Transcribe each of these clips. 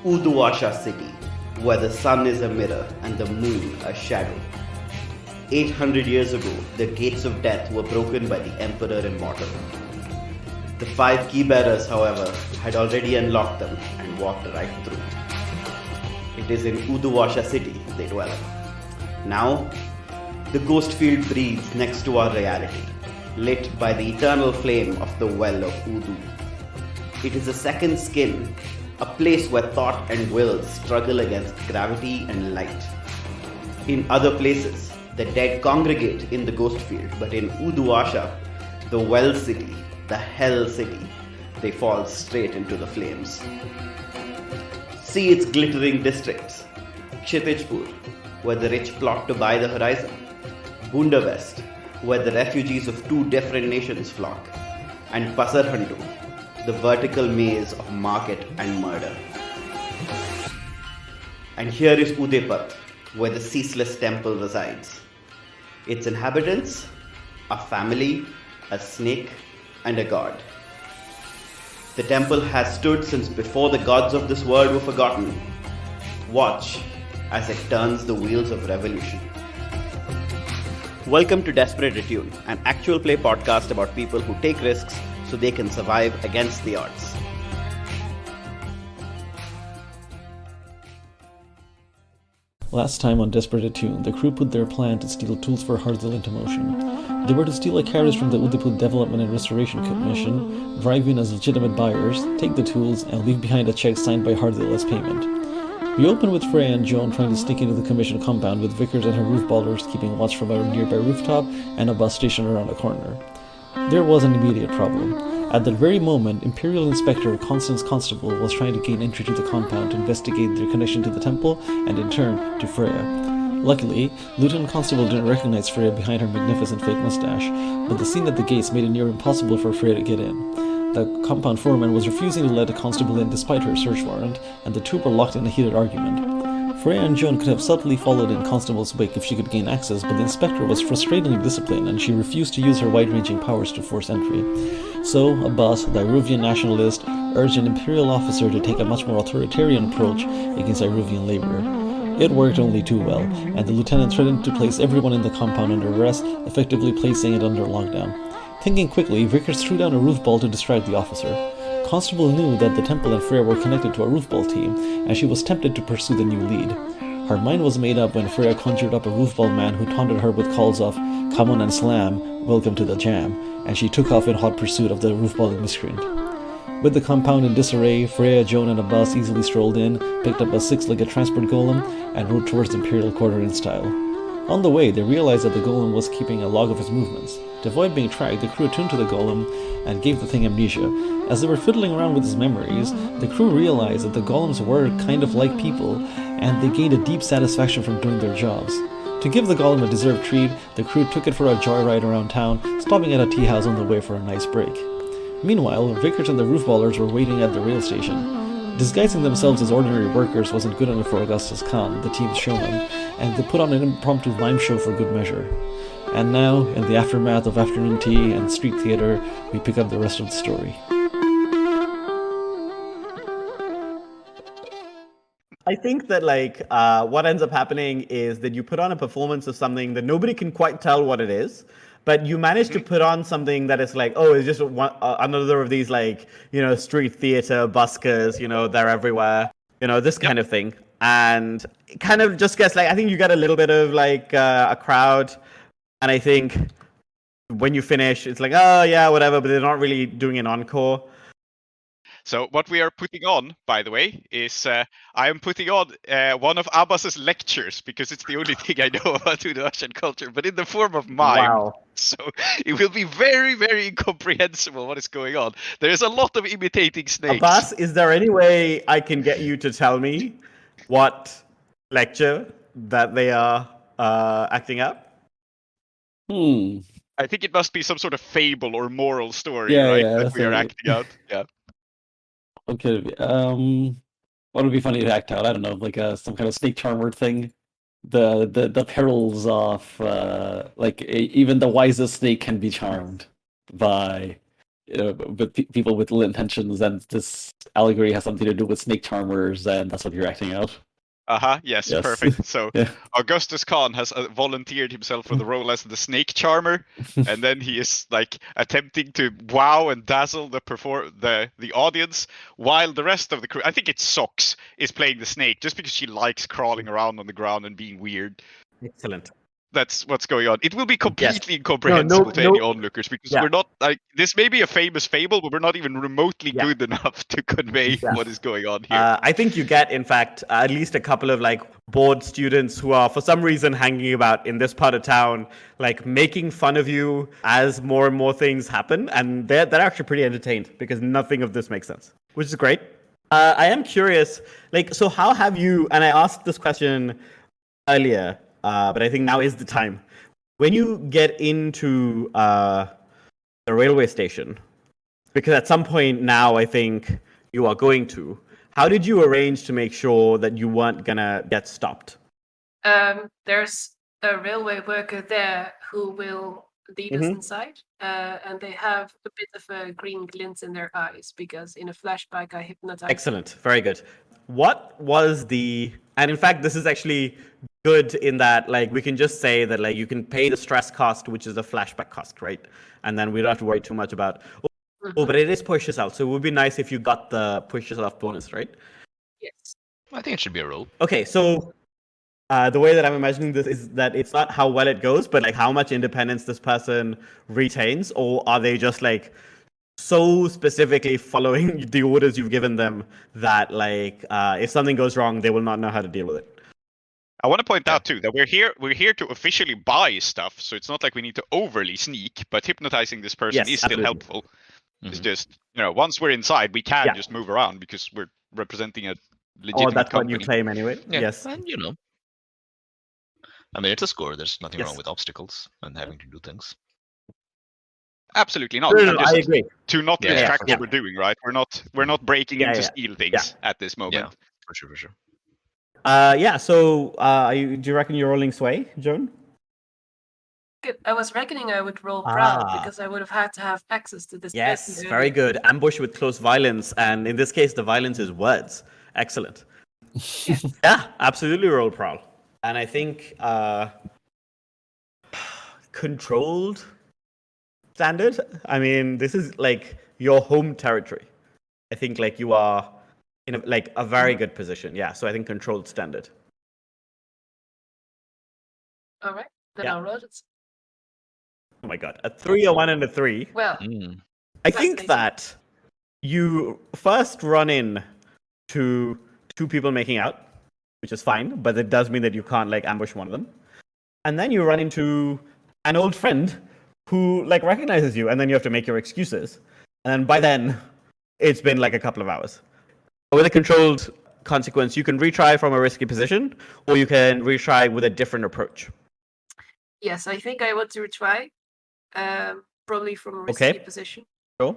Uduasha city, where the sun is a mirror and the moon a shadow. 800 years ago, the gates of death were broken by the Emperor Immortal. The 5 key bearers, however, had already unlocked them and walked right through. It is in Uduasha city they dwell. Now, the ghost field breathes next to our reality, lit by the eternal flame of the well of Udu. It is a second skin, a place where thought and will struggle against gravity and light. In other places, the dead congregate in the ghost field, but in Uduasha, the well city, the hell city, they fall straight into the flames. See its glittering districts: Kshitijpur, where the rich plot to buy the horizon; Bunda West, where the refugees of 2 different nations flock; and Pasarhandu, the vertical maze of market and murder. And here is Udepat, where the ceaseless temple resides. Its inhabitants, a family, a snake, and a god. The temple has stood since before the gods of this world were forgotten. Watch as it turns the wheels of revolution. Welcome to Desperate Attune, an actual play podcast about people who take risks so they can survive against the odds. Last time on Desperate Attune, the crew put their plan to steal tools for Hardil into motion. They were to steal a carriage from the Udiput Development and Restoration Commission, drive in as legitimate buyers, take the tools, and leave behind a check signed by Hardil as payment. We open with Freya and Joan trying to sneak into the commission compound, with Vickers and her roof ballers keeping watch from a nearby rooftop and a bus station around the corner. There was an immediate problem. At that very moment, Imperial Inspector Constance Constable was trying to gain entry to the compound to investigate their connection to the temple and, in turn, to Freya. Luckily, Lieutenant Constable didn't recognize Freya behind her magnificent fake mustache, but the scene at the gates made it near impossible for Freya to get in. The compound foreman was refusing to let the constable in despite her search warrant, and the two were locked in a heated argument. Freya and Joan could have subtly followed in Constable's wake if she could gain access, but the inspector was frustratingly disciplined, and she refused to use her wide-ranging powers to force entry. So, Abbas, the Iruvian nationalist, urged an imperial officer to take a much more authoritarian approach against Iruvian labor. It worked only too well, and the lieutenant threatened to place everyone in the compound under arrest, effectively placing it under lockdown. Thinking quickly, Vickers threw down a roof ball to distract the officer. Constable knew that the temple and Freya were connected to a roof ball team, and she was tempted to pursue the new lead. Her mind was made up when Freya conjured up a roof ball man who taunted her with calls of "Come on and slam, welcome to the jam," and she took off in hot pursuit of the roof balling miscreant. With the compound in disarray, Freya, Joan, and Abbas easily strolled in, picked up a 6-legged transport golem, and rode towards the Imperial Quarter in style. On the way, they realized that the golem was keeping a log of his movements. To avoid being tracked, the crew attuned to the golem and gave the thing amnesia. As they were fiddling around with his memories, the crew realized that the golems were kind of like people, and they gained a deep satisfaction from doing their jobs. To give the golem a deserved treat, the crew took it for a joyride around town, stopping at a tea house on the way for a nice break. Meanwhile, Vickers and the roof ballers were waiting at the rail station. Disguising themselves as ordinary workers wasn't good enough for Augustus Khan, the team's showman, and they put on an impromptu mime show for good measure. And now, in the aftermath of afternoon tea and street theater, we pick up the rest of the story. I think that what ends up happening is that you put on a performance of something that nobody can quite tell what it is, but you manage to put on something that is like, oh, it's just another of these street theater buskers, they're everywhere, this kind of thing. And it kind of just gets I think you get a little bit of a crowd, and I think when you finish, it's like, oh yeah, whatever, but they're not really doing an encore. So what we are putting on, by the way, is I am putting on one of Abbas's lectures, because it's the only thing I know about Udashan culture, but in the form of mime. Wow. So it will be very, very incomprehensible what is going on. There is a lot of imitating snakes. Abbas, is there any way I can get you to tell me what lecture that they are acting up? I think it must be some sort of fable or moral story, Yeah, right? yeah, that we are acting out. Yeah. Okay, what would be funny to act out? I don't know, some kind of snake charmer thing. The perils of even the wisest snake can be charmed by with people with ill intentions, and this allegory has something to do with snake charmers, and that's what you're acting out. Yes, Yes. perfect. So Yeah. Augustus Khan has volunteered himself for the role as the snake charmer, and then he is like attempting to wow and dazzle the audience, while the rest of the crew, I think it's Socks, is playing the snake just because she likes crawling around on the ground and being weird. Excellent. That's what's going on. It will be completely incomprehensible to any onlookers because we're not like, this may be a famous fable, but we're not even remotely good enough to convey what is going on here. I think you get, in fact, at least a couple of like bored students who are for some reason hanging about in this part of town, like making fun of you as more and more things happen, and they're actually pretty entertained because nothing of this makes sense, which is great. I am curious, like, so how have you? And I asked this question earlier. But I think now is the time. When you get into the railway station, because at some point now I think you are going to, how did you arrange to make sure that you weren't going to get stopped? There's a railway worker there who will lead us inside, and they have a bit of a green glint in their eyes because in a flashback I hypnotized. Excellent. Very good. What was and in fact, this is actually good in that, like, we can just say that, like, you can pay the stress cost, which is the flashback cost, right? And then we don't have to worry too much about, but it is push yourself. So it would be nice if you got the push yourself bonus, right? Yes. I think it should be a roll. Okay, so the way that I'm imagining this is that it's not how well it goes, but like how much independence this person retains, or are they just like so specifically following the orders you've given them that like if something goes wrong, they will not know how to deal with it. I want to point out too that we're here to officially buy stuff, so it's not like we need to overly sneak, but hypnotizing this person is still helpful. Mm-hmm. It's just, once we're inside, we can just move around because we're representing a legitimate that's company. what you claim anyway. Yeah. Yes. And I mean, it's a score. There's nothing wrong with obstacles and having to do things. Absolutely not. No, I agree. To not lose track of what we're doing, right? We're not breaking in to steal things at this moment. Yeah, for sure. So do you reckon you're rolling sway, Joan? Good. I was reckoning I would roll proud because I would have had to have access to this. Yes, very good. Ambush with close violence, and in this case, the violence is words. Excellent. Yeah, absolutely roll prowl. And I think controlled standard. I mean, this is like your home territory. I think like you are in a very good position. Yeah, so I think controlled standard. All right, then I'll roll it. Oh my god, a 3, a 1, and a 3. Well, I think that you first run in to 2 people making out, which is fine, but it does mean that you can't like ambush one of them. And then you run into an old friend who like recognizes you, and then you have to make your excuses. And then by then, it's been like a couple of hours. With a controlled consequence, you can retry from a risky position, or you can retry with a different approach. Yes, I think I want to retry, probably from a risky position. Sure.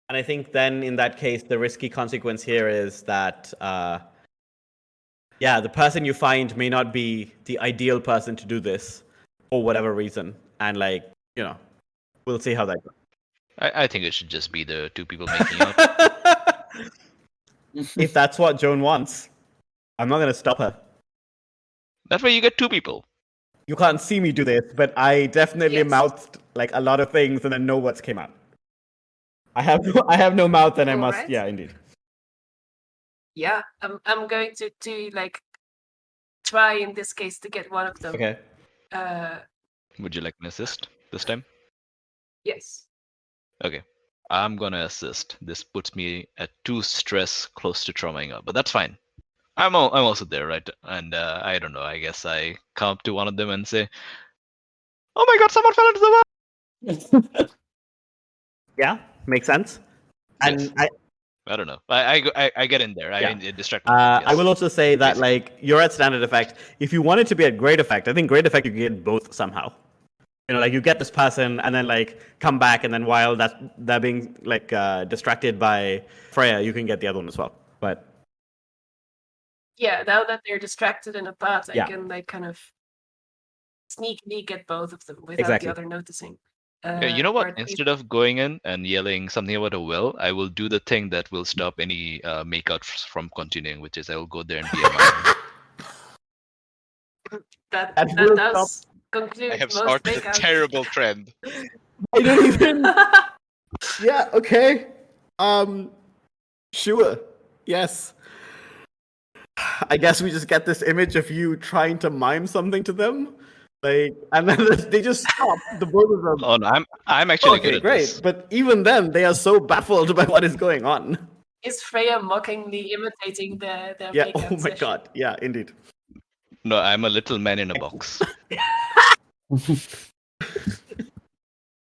And I think then in that case, the risky consequence here is that, the person you find may not be the ideal person to do this for whatever reason. And like, we'll see how that goes. I think it should just be the 2 people making out. If that's what Joan wants, I'm not going to stop her. That way you get 2 people. You can't see me do this, but I definitely mouthed like a lot of things and then know what's came out. I have no mouth and I must, right. Yeah, indeed. Yeah, I'm going to like try in this case to get one of them. Okay. Would you like an assist this time? Yes. Okay. I'm gonna assist. This puts me at 2 stress close to traumaing out, but that's fine. I'm also there, right? And I don't know. I guess I come up to one of them and say, "Oh my God! Someone fell into the well." Yeah, makes sense. And yes. I don't know. I get in there. I distract. I will also say that like you're at standard effect. If you want it to be at great effect, I think great effect you can get both somehow. Like you get this person and then like come back, and then while they're being like distracted by Freya, you can get the other one as well. But yeah, now that they're distracted in a path, I can like kind of sneakily get both of them without the other noticing. Yeah, you know or what? at least- Instead of going in and yelling something about a will, I will do the thing that will stop any makeout from continuing, which is I will go there and be a mime. that That will does I conclude have most started a makeouts. terrible trend. I don't even. Yeah. Okay. Sure. Yes. I guess we just get this image of you trying to mime something to them, like, and then they just stop. The both of them. Oh, no, I'm actually good Okay, at great. this. But even then, they are so baffled by what is going on. Is Freya mockingly imitating their Yeah. makeout Oh my session? god. Yeah. Indeed. No, I'm a little man in a box.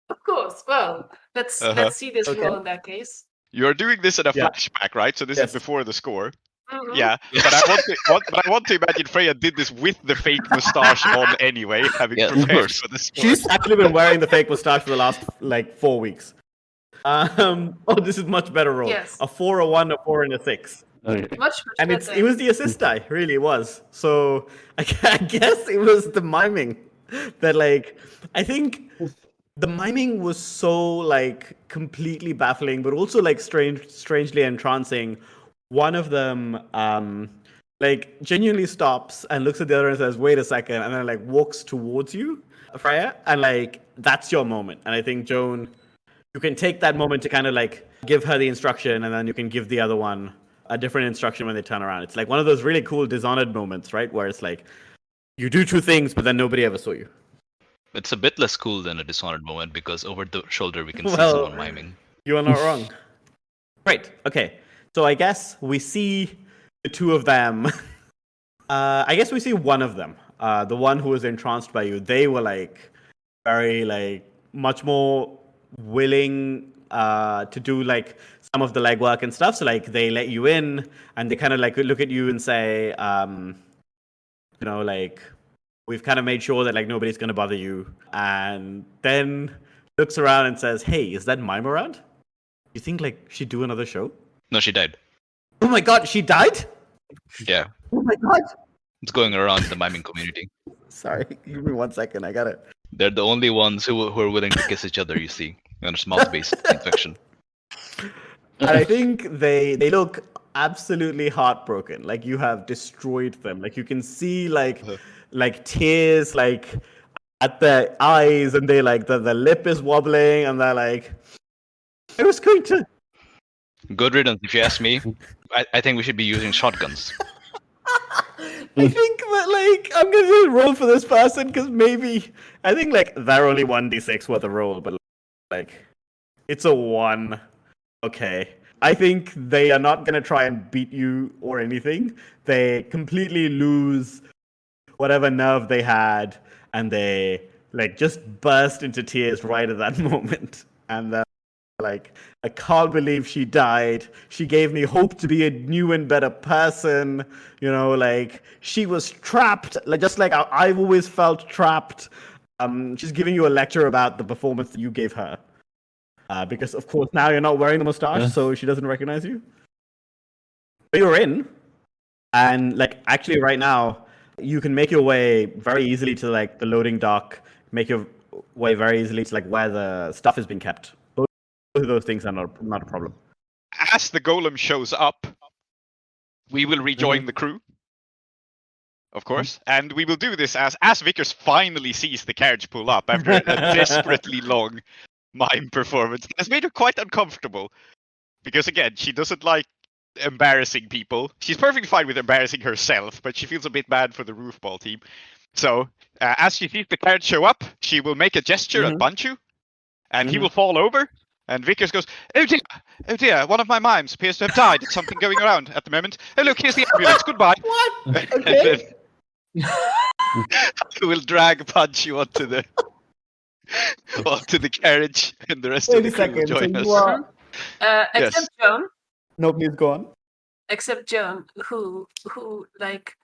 Of course. Well, let's see this Okay. roll in that case. You're doing this in a Yeah. flashback, right? So this Yes. is before the score. Mhm. Yeah, but I want to imagine Freya did this with the fake mustache on anyway, having Yeah, of prepared course. for the score. She's actually been wearing the fake mustache for the last like 4 weeks. Oh, this is much better roll. Yes. A 4, a 1, a 4, and a 6. Okay. Much And better. it was the assist die, really it was. So I guess it was the miming that like I think the miming was so like completely baffling, but also like strangely entrancing. One of them like genuinely stops and looks at the other and says, "Wait a second," and then like walks towards you, Freya, and like that's your moment. And I think Joan, you can take that moment to kind of like give her the instruction, and then you can give the other one a different instruction when they turn around. It's like one of those really cool Dishonored moments, right? Where it's like you do two things, but then nobody ever saw you. It's a bit less cool than a Dishonored moment because over the shoulder we can see Well, someone miming. You are not wrong. Great. Okay. So I guess we see the two of them. I guess we see one of them. The one who was entranced by you. They were like very like much more willing to do like some of the legwork and stuff. So like they let you in and they kind of like look at you and say, you know, like we've kind of made sure that like nobody's gonna bother you. And then looks around and says, "Hey, is that mime around? You think like she'd do another show?" No, she died. Oh my god, she died? Yeah, Oh my god. it's going around the miming community. Sorry, give me 1 second. I got it. They're the only ones who are willing to kiss each other, you see. And it's mouth-based infection. And I think they look absolutely heartbroken. Like you have destroyed them. Like you can see like tears like at their eyes, and they like the lip is wobbling, and they're like, I was going to. Good riddance, if you ask me. I think we should be using shotguns. I think that like I'm gonna just roll for this person because maybe I think like they're only 1d6 worth of roll, but like it's a 1. Okay. I think they are not gonna try and beat you or anything. They completely lose whatever nerve they had, and they like just burst into tears right at that moment. And they're like, I can't believe she died. She gave me hope to be a new and better person. You know, like she was trapped, like just like I've always felt trapped. She's giving you a lecture about the performance that you gave her. Because of course now you're not wearing the mustache, so she doesn't recognize you. But you're in, and like actually right now you can make your way very easily to like the loading dock. Make your way very easily to like where the stuff has been kept. Both of those things are not a problem. As the golem shows up, we will rejoin the crew, of course, and we will do this as Vickers finally sees the carriage pull up after a desperately long mime performance. It has made her quite uncomfortable because again, she doesn't like embarrassing people. She's perfectly fine with embarrassing herself, but she feels a bit bad for the roofball team. So as she sees the carriage show up, she will make a gesture at Banchu, and he will fall over. And Vickers goes, oh dear, one of my mimes appears to have died. It's something going around at the moment. Oh look, here's the ambulance. Goodbye. What? Okay. We'll drag Banchu onto the carriage, and the rest Wait of the a crew will second. join So us. you are... Except Joan. No, please go on. Except Joan, who like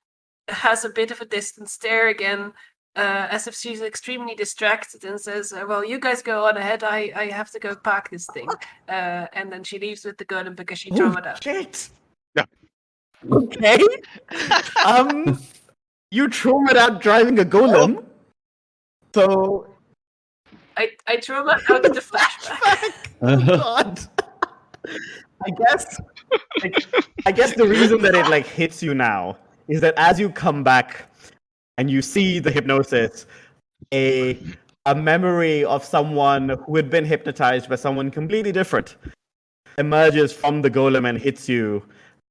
has a bit of a distant stare again, as if she's extremely distracted, and says, "Well, you guys go on ahead. I have to go park this thing." And then she leaves with the golem because she drove it out. Shit. Yeah. Okay. You traumatized out driving a golem. So I threw him out of the flashback. Oh God. I guess the reason that it like hits you now is that as you come back and you see the hypnosis, a memory of someone who had been hypnotized by someone completely different emerges from the golem and hits you,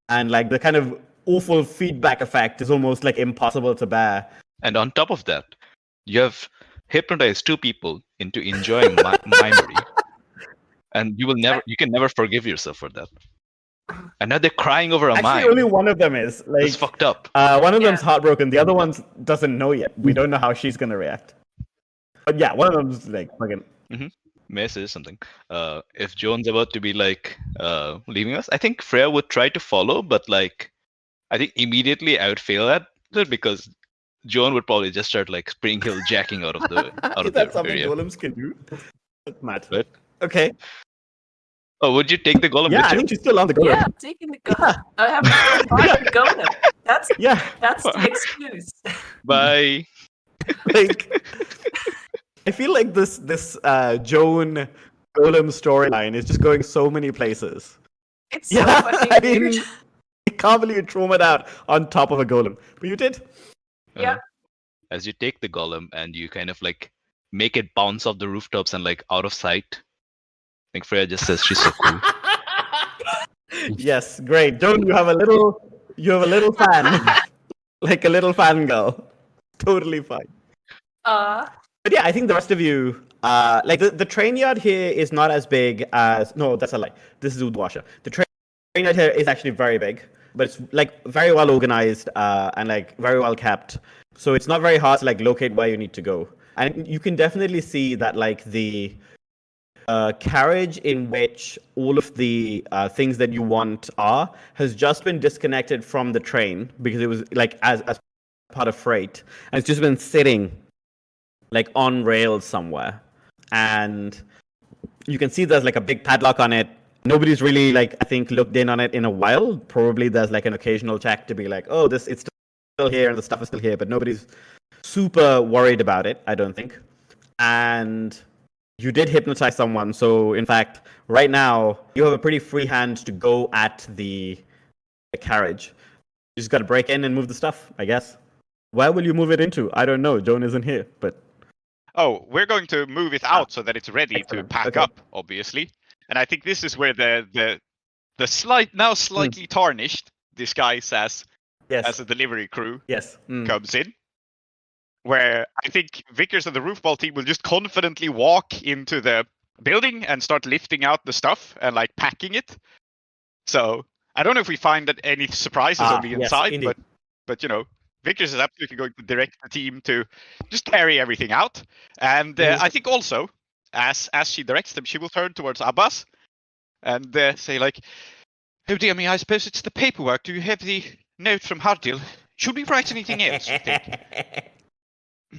and like the kind of awful feedback effect is almost like impossible to bear. And on top of that, you have hypnotized two people into enjoying mimery, and you can never forgive yourself for that. And now they're crying over a Actually, mime. only one of them is like That's fucked up. one of them's heartbroken. The other one doesn't know yet. We don't know how she's gonna react. But yeah, one of them's like fucking. May I say something? If Joan's about to be like leaving us, I think Freya would try to follow, but like I think immediately I would fail at it because Joan would probably just start like spring hill jacking out of the Is that something area. golems can do? That's mad. Right? Okay. Oh, would you take the golem Yeah, with I you? think she's still on the golem. Yeah, I'm taking the golem. I have to buy the golem. That's the excuse. Bye. Like, I feel like this Joan golem storyline is just going so many places. It's so fucking I weird. mean, I can't believe you traumatized out on top of a golem, but you did. Yeah. As you take the golem and you kind of like make it bounce off the rooftops and like out of sight. I think Freya just says she's so cool. Yes, great. Joan, you have a little fan, like a little fangirl. Totally fine. But yeah, I think the rest of you, like the train yard here is not as big as. No, that's a lie. This is Udwasha. The train yard here is actually very big, but it's like very well organized and like very well kept. So it's not very hard to like locate where you need to go, and you can definitely see that like the carriage in which all of the things that you want has just been disconnected from the train because it was like as part of freight, and it's just been sitting like on rails somewhere, and you can see there's like a big padlock on it. Nobody's really like I think looked in on it in a while. Probably there's like an occasional check to be like, oh, it's still here and the stuff is still here, but nobody's super worried about it, I don't think. And you did hypnotize someone, so in fact, right now you have a pretty free hand to go at the carriage. You just got to break in and move the stuff, I guess. Where will you move it into? I don't know. Joan isn't here, but Oh, we're going to move it out so that it's ready Excellent. to pack Okay. up, obviously. And I think this is where the slightly tarnished disguise as yes, a delivery crew yes. comes in. Where I think Vickers and the Roofball team will just confidently walk into the building and start lifting out the stuff and like packing it. So I don't know if we find that any surprises on the yes, inside, indeed. but you know, Vickers is absolutely going to direct the team to just carry everything out. And I think also, as she directs them, she will turn towards Abbas and say like, "Oh dear me, I suppose it's the paperwork. Do you have the note from Hardil? Should we write anything else, you think?"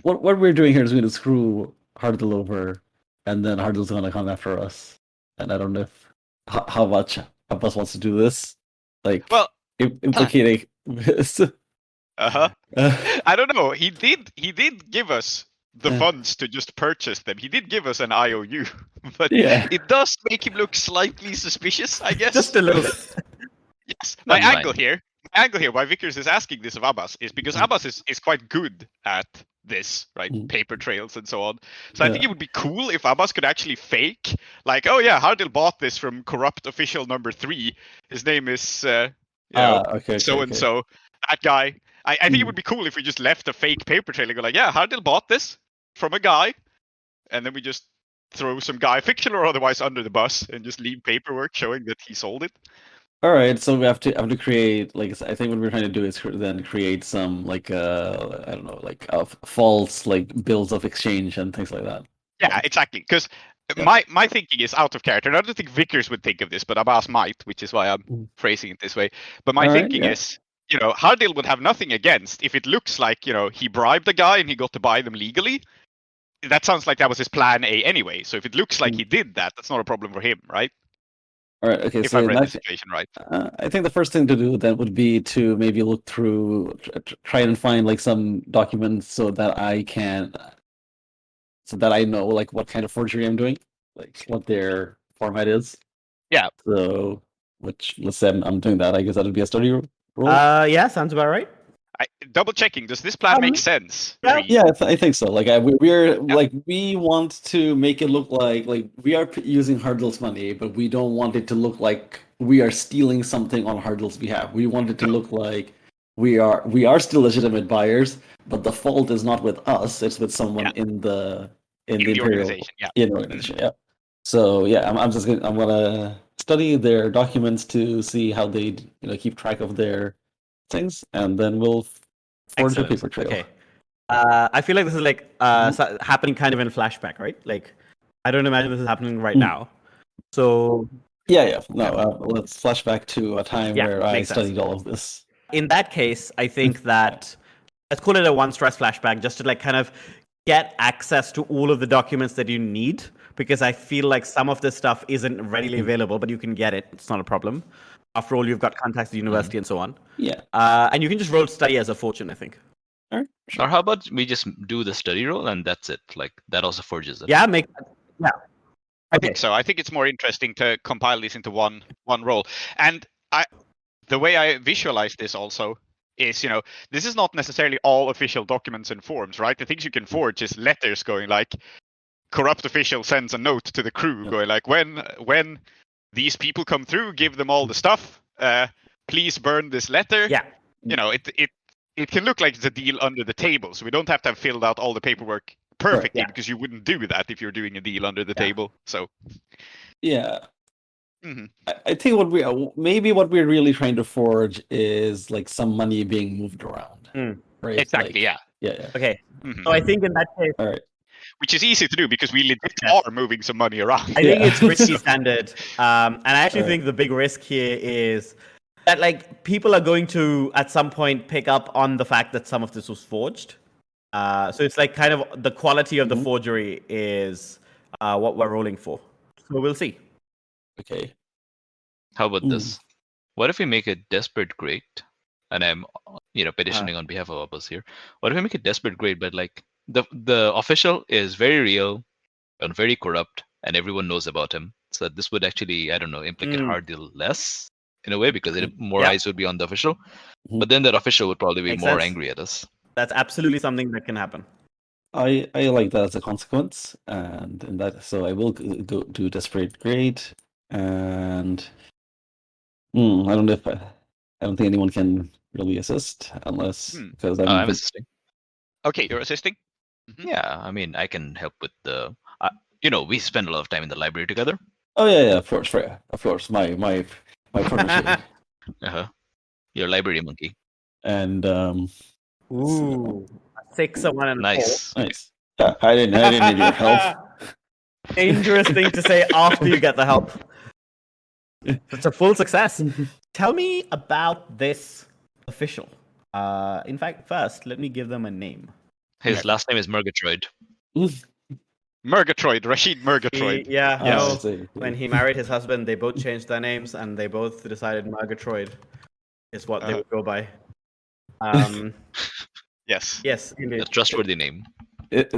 What we're doing here is we're going to screw Hardil over, and then Hardil's going to come after us. And I don't know if how much Abbas wants to do this. Like, Well, implicating this. I don't know. He did give us the funds to just purchase them. He did give us an IOU, but it does make him look slightly suspicious, I guess. Just a little bit. Yes. Not My mine. angle here, why Vickers is asking this of Abbas, is because Abbas is quite good at this, right? Paper trails and so on. So I think it would be cool if Abbas could actually fake, like, oh yeah, Hardil bought this from corrupt official number 3. His name is so and so. That guy. I think it would be cool if we just left a fake paper trail and go like, yeah, Hardil bought this from a guy, and then we just throw some guy, fictional or otherwise, under the bus and just leave paperwork showing that he sold it. All right, so we have to create, like, I think what we're trying to do is then create some, like, I don't know, like false like bills of exchange and things like that. Yeah, exactly. Because my thinking is out of character. And I don't think Vickers would think of this, but Abbas might, which is why I'm phrasing it this way. But my thinking is, you know, Hardil would have nothing against if it looks like, you know, he bribed a guy and he got to buy them legally. That sounds like that was his plan A anyway. So if it looks like he did that, that's not a problem for him, right? All right. Okay. If So I read the situation right. I think the first thing to do then would be to maybe look through, try and find like some documents so that I can so that I know like what kind of forgery I'm doing, like what their format is. Yeah. So, let's say I'm doing that. I guess that would be a study roll. Yeah, sounds about right. Double checking. Does this plan make sense? yeah. Tree? Yeah, I think so. Like we're like we want to make it look like we are using Hardil's money, but we don't want it to look like we are stealing something on Hardil's behalf. We want it to look like we are still legitimate buyers, but the fault is not with us; it's with someone in the Imperial organization. Yeah. In the organization. Yeah. So yeah, I'm gonna study their documents to see how they keep track of their things, and then we'll forge a paper trail. Okay. I feel like this is like happening kind of in flashback, right? Like, I don't imagine this is happening right now. So yeah. No, let's flash back to a time where I studied all of this. In that case, I think that let's call it a one stress flashback, just to like kind of get access to all of the documents that you need, because I feel like some of this stuff isn't readily available, but you can get it. It's not a problem. After all, you've got contacts at the university and so on. Yeah. And you can just roll study as a fortune, I think. All right, sure. Or how about we just do the study roll and that's it? Like that also forges it. Yeah, I think so. I think it's more interesting to compile this into one roll. And the way I visualize this also is, this is not necessarily all official documents and forms, right? The things you can forge is letters going like, corrupt official sends a note to the crew going like, when these people come through, give them all the stuff. Please burn this letter. Yeah. It can look like it's a deal under the table, so we don't have to have filled out all the paperwork perfectly because you wouldn't do that if you're doing a deal under the table. So. Yeah. Mm-hmm. I think what we're really trying to forge is like some money being moved around. Right? Exactly. Like, yeah. Okay. Mm-hmm. So I think in that case. All right. Which is easy to do because we legit are moving some money around. I think it's pretty standard. And I actually think the big risk here is that like people are going to at some point pick up on the fact that some of this was forged. So it's like kind of the quality of the forgery is what we're rolling for. So we'll see. Okay. How about this? What if we make it desperate great? And I'm petitioning on behalf of us here. What if we make it desperate great, but like the official is very real and very corrupt, and everyone knows about him. So this would actually, I don't know, implicate Hardil less in a way because more eyes would be on the official. But then that official would probably be Makes more sense. angry at us. That's absolutely something that can happen. I like that as a consequence, and in that, so I will go do desperate great, and I don't think anyone can really assist unless because I'm assisting. Okay, you're assisting. Mm-hmm. Yeah, I mean, I can help with the. We spend a lot of time in the library together. Oh yeah, of course, Freya, of course, my protege. Your library monkey. And Ooh, 6, a 1, and nice. 4. Nice. Yeah, I didn't need your help. Dangerous thing to say after you get the help. It's a full success. Tell me about this official. In fact, first, let me give them a name. His last name is Murgatroyd. Murgatroyd, Rashid Murgatroyd. When he married his husband, they both changed their names, and they both decided Murgatroyd is what they would go by. Yes. Yes, indeed. A trustworthy name.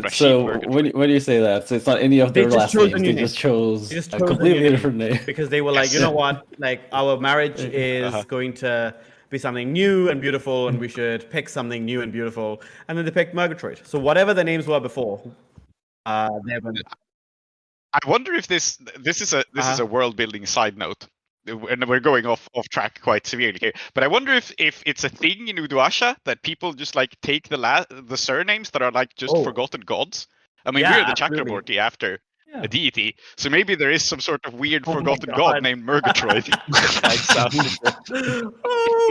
So when you say that, so it's not any of their last names. They just chose a completely different name because they were like, you know what, like our marriage is going to be something new and beautiful, and we should pick something new and beautiful. And then they picked Murgatroyd. So whatever the names were before, they went. I wonder if this is a world building side note, and we're going off track quite severely here. But I wonder if it's a thing in Uduasha that people just like take the surnames that are like just forgotten gods. I mean, we're the Chakraborty after a deity, so maybe there is some sort of weird forgotten god named Murgatroyd. Oh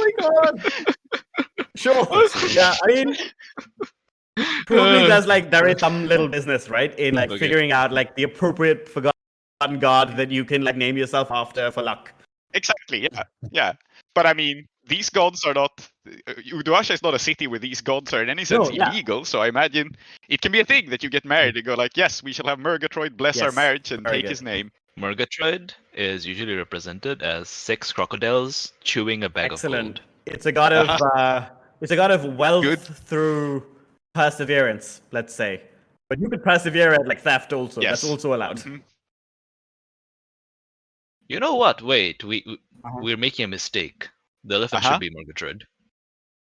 my god! Sure. Yeah, I mean, probably there is some little business, right, in like figuring out like the appropriate forgotten god that you can like name yourself after for luck. Exactly. Yeah. But I mean, these gods are not. Uduasha is not a city where these gods are in any sense illegal. So I imagine it can be a thing that you get married and go like, yes, we shall have Murgatroyd bless our marriage and take his name. Murgatroyd is usually represented as 6 crocodiles chewing a bag of gold. It's a god of wealth through perseverance, let's say. But you could persevere at like theft also. Yes. That's also allowed. Mhm. You know what? Wait, Uh-huh. we're making a mistake. The elephant Uh-huh. should be Murgatroyd.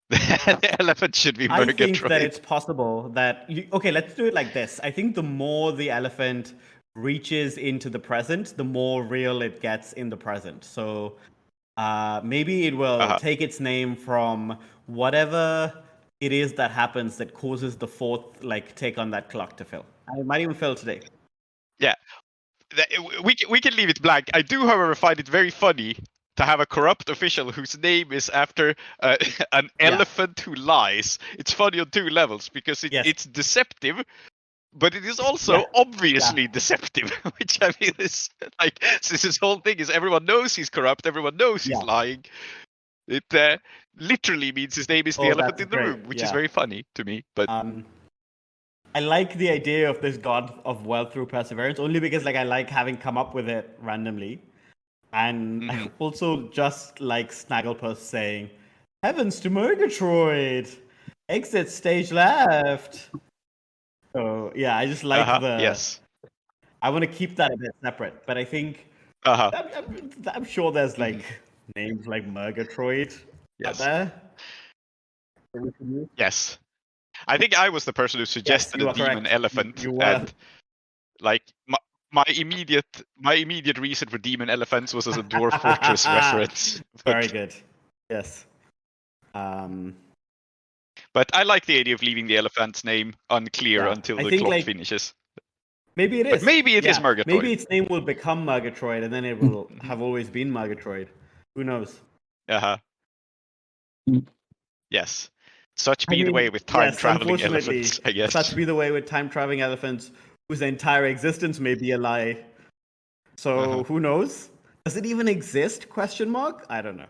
The elephant should be I think that Murgatroyd. it's possible that okay, let's do it like this. I think the more the elephant reaches into the present, the more real it gets in the present. So maybe it will take its name from whatever it is that happens that causes the fourth like take on that clock to fill. And it might even fill today. Yeah. We can leave it blank. I do, however, find it very funny to have a corrupt official whose name is after an elephant who lies. It's funny on two levels because it's deceptive, but it is also obviously deceptive, which I mean is like, since his whole thing is everyone knows he's corrupt, everyone knows he's lying. It literally means his name is the elephant in the room, which is very funny to me. But I like the idea of this god of wealth through perseverance only because like I like having come up with it randomly. And I also just like Snagglepuss saying, "Heavens to Murgatroyd! Exit stage left." So yeah, I just like the. Yes. I want to keep that a bit separate, but I think I'm sure there's like names like Murgatroyd out there. Yes. I think I was the person who suggested a demon elephant, You were. and like my immediate reason for demon elephants was as a Dwarf Fortress reference. Very good. Yes. But I like the idea of leaving the elephant's name unclear until the clock finishes. Maybe it is. But maybe it is Murgatroyd. Maybe its name will become Murgatroyd, and then it will have always been Murgatroyd. Who knows? Yes. Such be the way with time-traveling elephants, I guess. Such be the way with time-traveling elephants whose entire existence may be a lie. So, who knows? Does it even exist? Question mark? I don't know.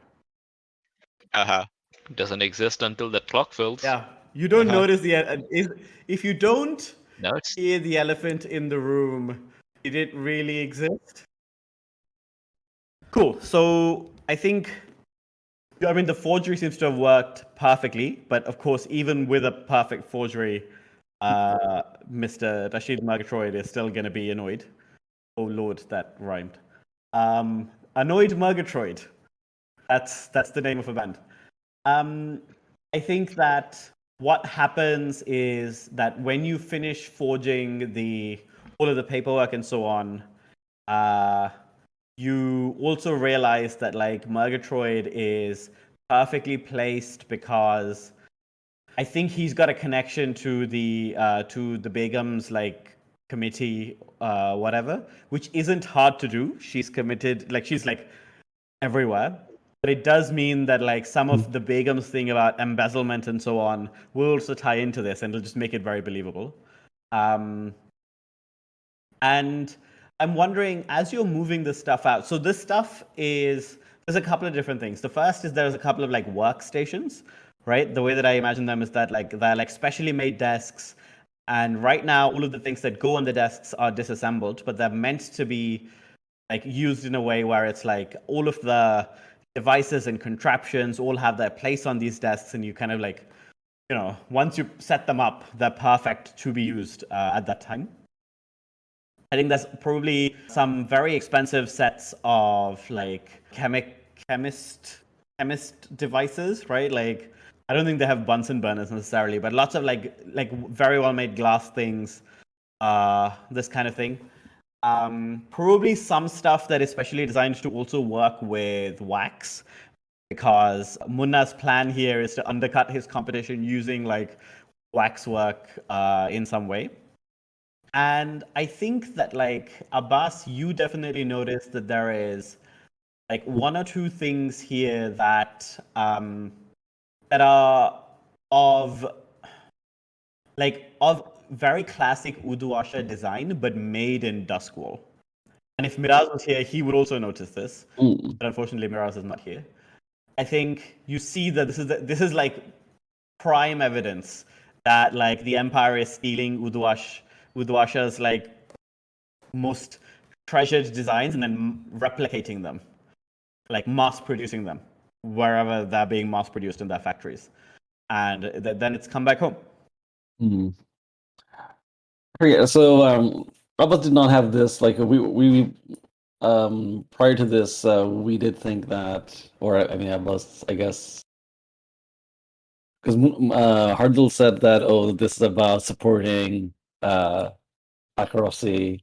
Doesn't exist until the clock fills. Yeah. You don't notice if you don't No, hear the elephant in the room, did it really exist? Cool. So, I think the forgery seems to have worked perfectly, but of course, even with a perfect forgery, Mr. Rashid Murgatroyd is still going to be annoyed. Oh lord, that rhymed. Annoyed Murgatroyd. That's the name of a band. I think that what happens is that when you finish forging all of the paperwork and so on, you also realize that like Murgatroyd is perfectly placed because I think he's got a connection to the Begum's like committee, whatever, which isn't hard to do. She's committed, like she's like everywhere. But it does mean that like some of the Begum's thing about embezzlement and so on will also tie into this, and it'll just make it very believable. And I'm wondering, as you're moving this stuff out, so this stuff there's a couple of different things. The first is there's a couple of like workstations, right? The way that I imagine them is that like they're like specially made desks, and right now all of the things that go on the desks are disassembled, but they're meant to be like used in a way where it's like all of the devices and contraptions all have their place on these desks, and you kind of like, once you set them up, they're perfect to be used at that time. I think there's probably some very expensive sets of like chemist devices, right? Like I don't think they have Bunsen burners necessarily, but lots of like very well made glass things, this kind of thing. Probably some stuff that is specially designed to also work with wax, because Munna's plan here is to undercut his competition using like waxwork in some way. And I think that like Abbas, you definitely noticed that there is like one or two things here that are of very classic Uduasha design, but made in Duskwall. And if Miraz was here, he would also notice this. But unfortunately, Miraz is not here. I think you see that this is like prime evidence that like the Empire is stealing Uduasha's like most treasured designs and then replicating them, like mass producing them wherever they're being mass produced in their factories, and then it's come back home. Yeah, so Abbas did not have this. Like we prior to this, we did think that, or I mean, Abbas, I guess, because Hardil said that, oh, this is about supporting Akarossi,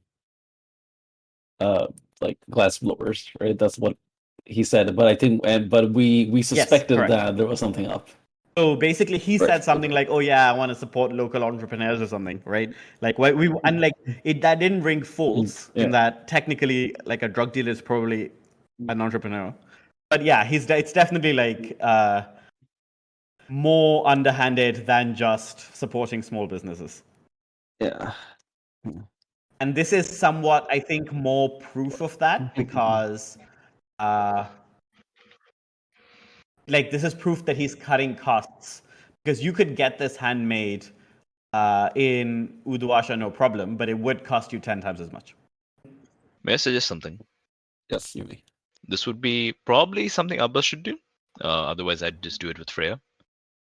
like glass blowers, right? That's what he said. But I think, but we suspected correct. that there was something up. So basically, he Right. said something like, "Oh yeah, I want to support local entrepreneurs or something," right? Like what we and like it that didn't ring false Yeah. in that technically, like a drug dealer is probably an entrepreneur, but yeah, it's definitely like more underhanded than just supporting small businesses. Yeah. And this is somewhat, I think, more proof of that because, like, this is proof that he's cutting costs because you could get this handmade in Uduasha, no problem, but it would cost you 10 times as much. May I suggest something? Yes, you may. This would be probably something Abbas should do. Otherwise, I'd just do it with Freya.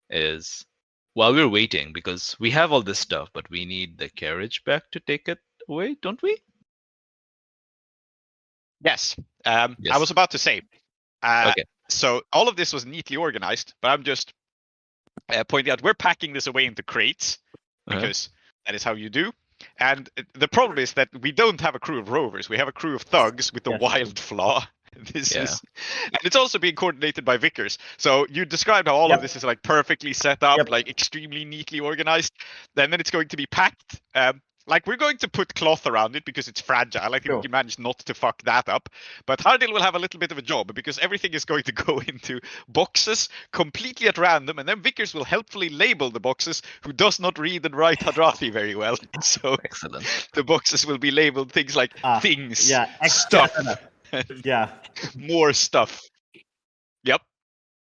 Is while we're waiting, because we have all this stuff, but we need the carriage back to take it away, don't we? Yes. Yes. I was about to say. Okay. So all of this was neatly organized, but I'm just pointing out we're packing this away into crates because that is how you do. And the problem is that we don't have a crew of rovers. We have a crew of thugs with the wild flaw. This is, and it's also being coordinated by Vickers. So you described how all of this is like perfectly set up, like extremely neatly organized. Then it's going to be packed. Like we're going to put cloth around it because it's fragile. I think we managed not to fuck that up. But Hardil will have a little bit of a job because everything is going to go into boxes completely at random, and then Vickers will helpfully label the boxes, who does not read and write Hadrathi very well. So excellent. The boxes will be labeled things like things, stuff, more stuff. Yep.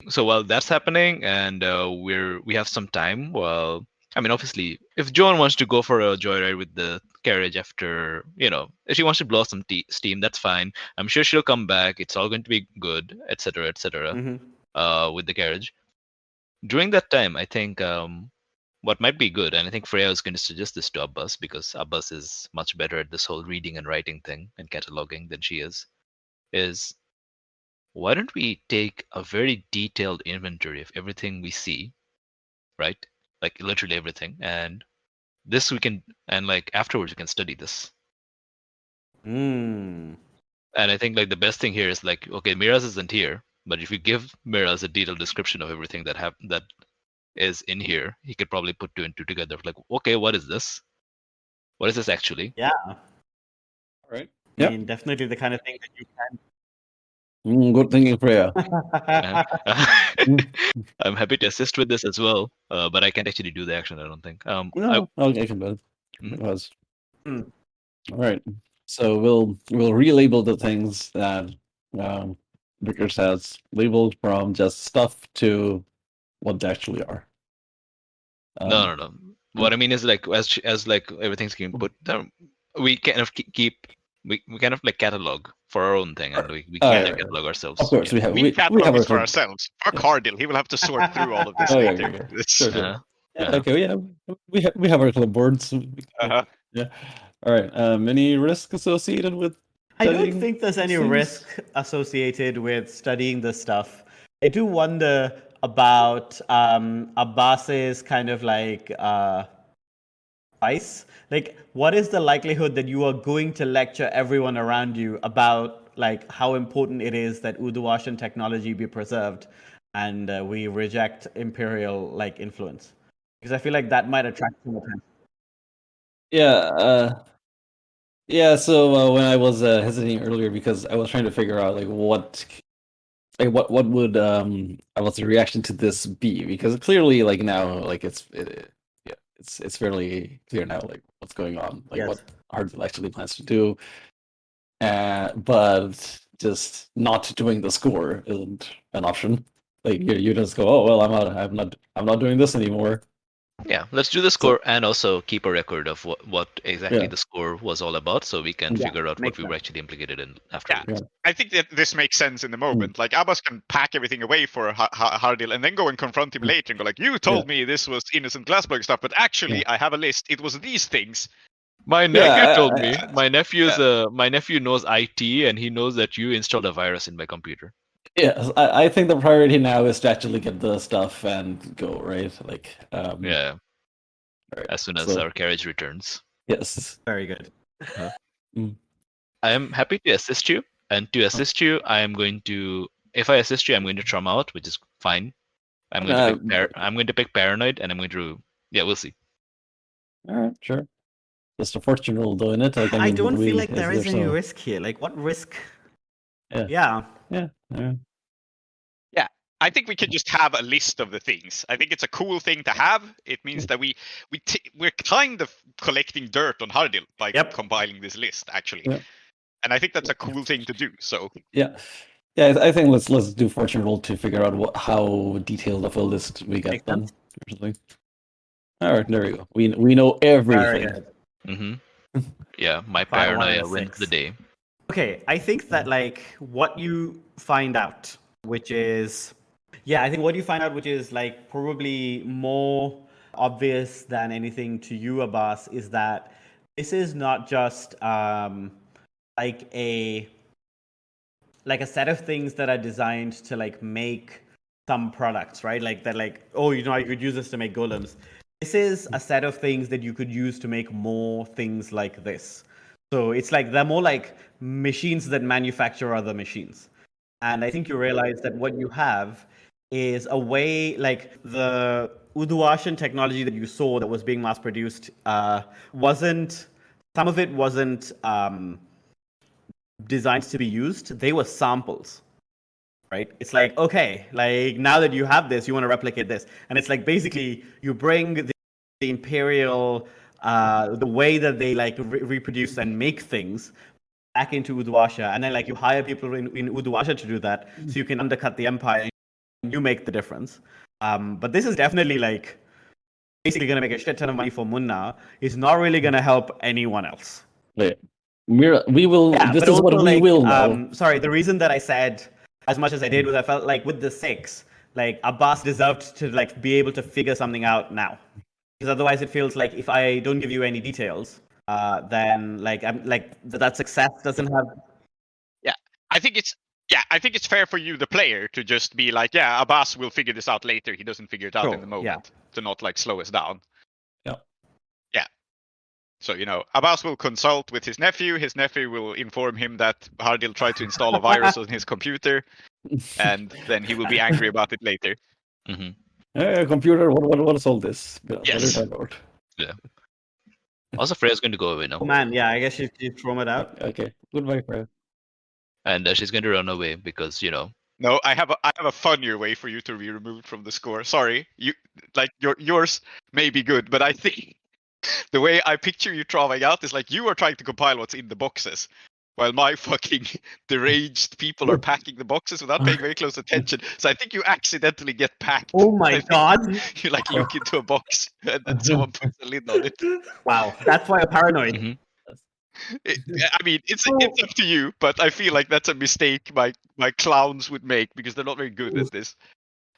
So while that's happening, and we have some time. Well, I mean, obviously, if Joan wants to go for a joyride with the carriage after, if she wants to blow some steam, that's fine. I'm sure she'll come back. It's all going to be good, etc., etc. With the carriage. During that time, I think what might be good, and I think Freya is going to suggest this to Abbas because Abbas is much better at this whole reading and writing thing and cataloging than she is why don't we take a very detailed inventory of everything we see, right? Like literally everything, and this we can, and like afterwards we can study this. And I think like the best thing here is like, okay, Miraz isn't here, but if you give Miraz a detailed description of everything that is in here, he could probably put two and two together. Like, okay, what is this? What is this actually? Yeah. All right. I mean, definitely the kind of thing that you can. Good thinking, Freya. I'm happy to assist with this as well, but I can't actually do the action. I don't think. No, I can do it. Was. Mm. All right. So we'll relabel the things that Vickers has labeled from just stuff to what they actually are. No. What I mean is like as like everything's being put down, we kind of keep. We kind of like catalog for our own thing, and we can't catalog ourselves. Of course, yeah. we catalog it for ourselves. Fuck Hardil, he will have to sort through all of this later. Sure. Okay, we have our clipboards. Yeah. All right. Any risk associated with? I don't think there's any risk associated with studying this stuff. I do wonder about Abbas's kind of like advice. Like, what is the likelihood that you are going to lecture everyone around you about like how important it is that Uduashan technology be preserved and we reject imperial like influence? Because I feel like that might attract some attention. Yeah. So when I was hesitating earlier because I was trying to figure out like what would what's the reaction to this be? Because clearly like now like it's fairly clear now like what's going on, like what Hardil actually plans to do, but just not doing the score isn't an option. Like you just go, oh well, I'm not doing this anymore. Yeah, let's do the score and also keep a record of what exactly the score was all about, so we can figure out what we were actually implicated in afterwards. I think that this makes sense in the moment. Like Abbas can pack everything away for Hardil and then go and confront him later and go like, "You told me this was innocent glassblowing stuff, but actually I have a list. It was these things." My nephew Yeah, told me. My nephew knows IT, and he knows that you installed a virus in my computer. Yes, I think the priority now is to actually get the stuff and go, right? Like, Yeah. right, As soon as so, our carriage returns. yes. Very good. I am happy to assist you, and to assist you, I am going to. If I assist you, I'm going to trauma out, which is fine. I'm going to pick. I'm going to pick paranoid, and I'm going to. Yeah, we'll see. All right, sure. Just a fortune roll, though, in it. Like, I I mean, don't would feel we- like there is there any so- risk here. Like, what risk? Yeah. Yeah. Yeah. All right. I think we can just have a list of the things. I think it's a cool thing to have. It means that we're kind of collecting dirt on Hardil by compiling this list, actually. Yeah. And I think that's a cool thing to do. So Yeah. Yeah, I think let's do fortune roll to figure out how detailed of a list we get Makes then. sense. Or something. All right, there we go. We know everything. Very good. Mm-hmm. Yeah, my 5, 1, paranoia and wins 6. the day. Okay, I think that like what you find out, which is, I think what you find out, which is like probably more obvious than anything to you, Abbas, is that this is not just like a set of things that are designed to like make some products, right? Like that, like, oh, I could use this to make golems. This is a set of things that you could use to make more things like this. So it's like they're more like machines that manufacture other machines. And I think you realize that what you have is a way, like the Uduashan technology that you saw that was being mass produced wasn't, some of it wasn't designed to be used. They were samples, right? It's like, okay, like now that you have this, you want to replicate this. And it's like basically you bring the Imperial, the way that they like reproduce and make things back into Uduasha, and then like you hire people in Uduasha to do that, so you can undercut the Empire and you make the difference. But this is definitely like basically going to make a shit ton of money for Munna. It's not really going to help anyone else. Wait. We will. Yeah, this but is also, what we like, will know. Sorry, the reason that I said as much as I did was I felt like with the 6, like Abbas deserved to like be able to figure something out now, because otherwise it feels like if I don't give you any details, then like I'm like that success doesn't have. I think it's fair for you, the player, to just be like, yeah, Abbas will figure this out later. He doesn't figure it out in the moment, to not like slow us down. Yeah. Yeah. So, Abbas will consult with his nephew. His nephew will inform him that Hardil tried to install a virus on his computer, and then he will be angry about it later. Mm-hmm. Hey, computer, what is all this? Yes. Yeah. Also, Freya's going to go away now. Oh man, yeah, I guess she's thrown it out. Okay, goodbye, Freya. And she's going to run away because, No, I have a funnier way for you to be removed from the score. Sorry, yours may be good, but I think the way I picture you trawling out is like you are trying to compile what's in the boxes, while my fucking deranged people are packing the boxes without paying very close attention. So I think you accidentally get packed. Oh my god! You like look into a box and then someone puts a lid on it. Wow, that's why I'm paranoid. Mm-hmm. I mean, it's up to you, but I feel like that's a mistake my clowns would make because they're not very good at this.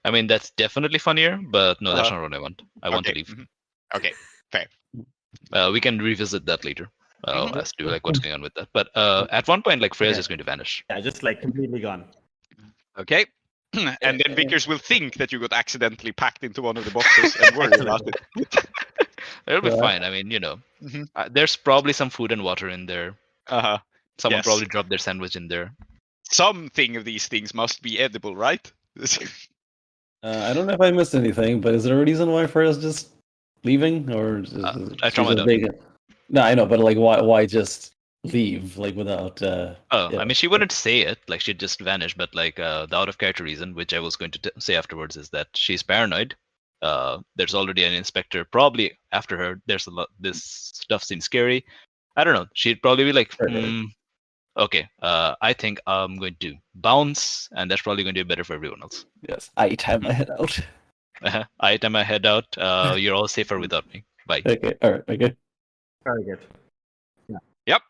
I mean, that's definitely funnier, but no, that's not what I want. I want to leave. Mm-hmm. Okay, fair. We can revisit that later as to like what's going on with that. But at one point, like Freya's just going to vanish. Yeah, just like completely gone. Okay. And then Vickers will think that you got accidentally packed into one of the boxes and worry about it. It'll be fine. I mean, there's probably some food and water in there. Someone Yes. probably dropped their sandwich in there. Something of these things must be edible, right? I don't know if I missed anything, but is there a reason why Freya's just leaving, or I trauma out. No, I know, but like, why just leave, like, without? I mean, she wouldn't say it, like she'd just vanish. But like the out of character reason, which I was going to say afterwards, is that she's paranoid. There's already an inspector probably after her. There's a lot. This stuff seems scary. I don't know. She'd probably be like, okay, I think I'm going to bounce, and that's probably going to be better for everyone else. Yes, I time my head out. I time my head out. You're all safer without me. Bye. Okay, all right, okay. Very good. Yep.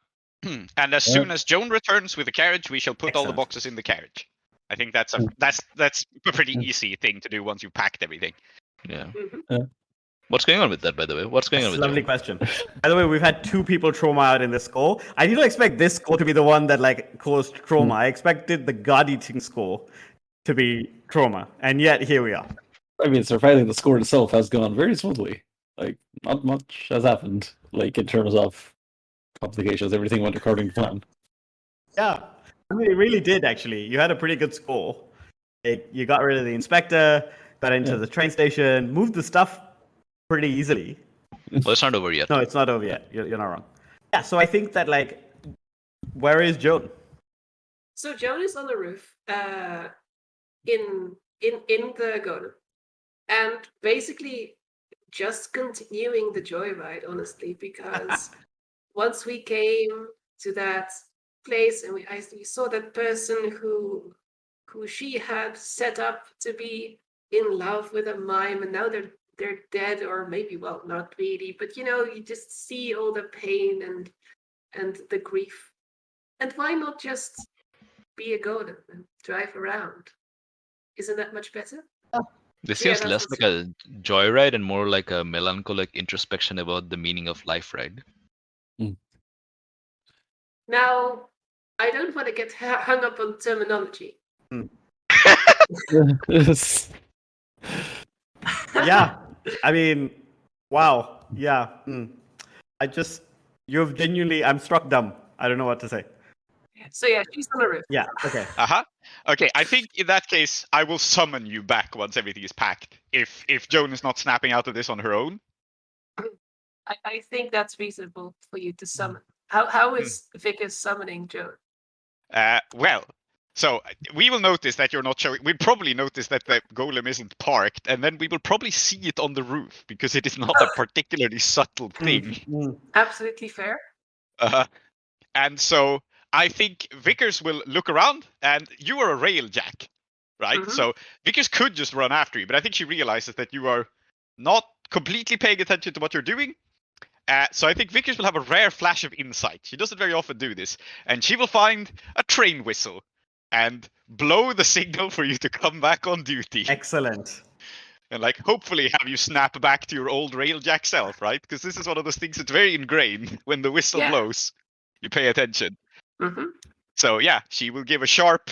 And as soon as Joan returns with the carriage, we shall put all the Excellent. boxes in the carriage. I think that's a pretty easy thing to do once you've packed everything. Yeah. What's going on with that, by the way? What's going on That's with a lovely Joe? question. By the way, we've had 2 people trauma out in this score. I didn't expect this score to be the one that like caused trauma. I expected the guard eating score to be trauma, and yet here we are. I mean, surprisingly, the score itself has gone very smoothly. Like, not much has happened, like, in terms of complications. Everything went according to plan. Yeah, I mean, it really did actually. You had a pretty good score. You got rid of the inspector, got into the train station, moved the stuff pretty easily. Well, it's not over yet. No, it's not over yet. You're not wrong. Yeah, so I think that like, where is Joan? So Joan is on the roof, in the golem, and basically just continuing the joyride, honestly, because once we came to that place and we saw that person who she had set up to be in love with a mime, and now they're dead, or maybe, well, not really, but you just see all the pain and the grief. And why not just be a golem and drive around? Isn't that much better? This Yeah, seems that's less what's- like a joyride and more like a melancholic introspection about the meaning of life, right? Now, I don't want to get hung up on terminology. Yeah, I mean, wow. Yeah. You've genuinely, I'm struck dumb. I don't know what to say. So yeah, she's on the roof. Yeah, okay. Okay, I think in that case, I will summon you back once everything is packed. If Joan is not snapping out of this on her own. I think that's reasonable for you to summon. How is Vickers summoning Joan? Well, so we will notice that you're not showing. We'll probably notice that the golem isn't parked, and then we will probably see it on the roof because it is not a particularly subtle thing. Absolutely fair. And so I think Vickers will look around, and you are a railjack, right? Mhm. So Vickers could just run after you, but I think she realizes that you are not completely paying attention to what you're doing. So I think Vickers will have a rare flash of insight. She doesn't very often do this, and she will find a train whistle and blow the signal for you to come back on duty. Excellent. And like hopefully have you snap back to your old railjack self, right? Because this is one of those things that's very ingrained. When the whistle blows, you pay attention. Mm-hmm. So yeah, she will give a sharp.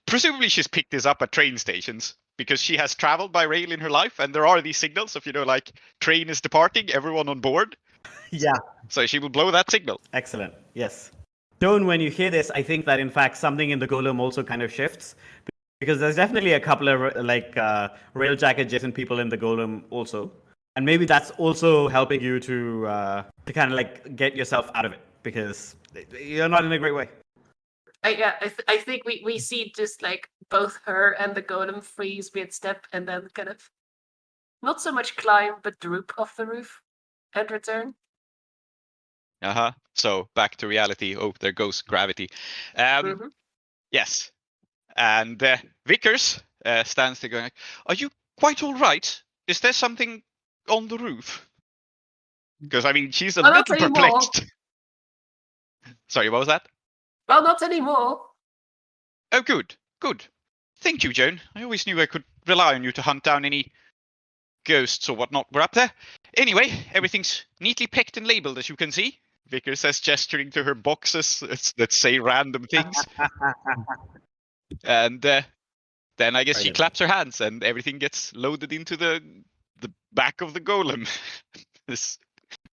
Presumably she's picked this up at train stations because she has traveled by rail in her life, and there are these signals of like train is departing, everyone on board. Yeah. So she will blow that signal. Excellent. Yes. Joan, when you hear this, I think that in fact something in the golem also kind of shifts, because there's definitely a couple of railjack adjacent people in the golem also, and maybe that's also helping you to kind of like get yourself out of it, because you're not in a great way. I think we see just like both her and the golem freeze mid-step and then kind of not so much climb but droop off the roof and return. So back to reality. Oh, there goes gravity. Mm-hmm. Yes. And Vickers stands there going, "Are you quite all right? Is there something on the roof?" Because I mean, she's a Well, little not anymore. perplexed. Sorry, what was that? Well, not anymore. Oh, good. Thank you, Joan. I always knew I could rely on you to hunt down any ghosts or whatnot were up there. Anyway, everything's neatly packed and labeled, as you can see. Vickers says, gesturing to her boxes that say random things. And then I guess she claps her hands and everything gets loaded into the back of the golem.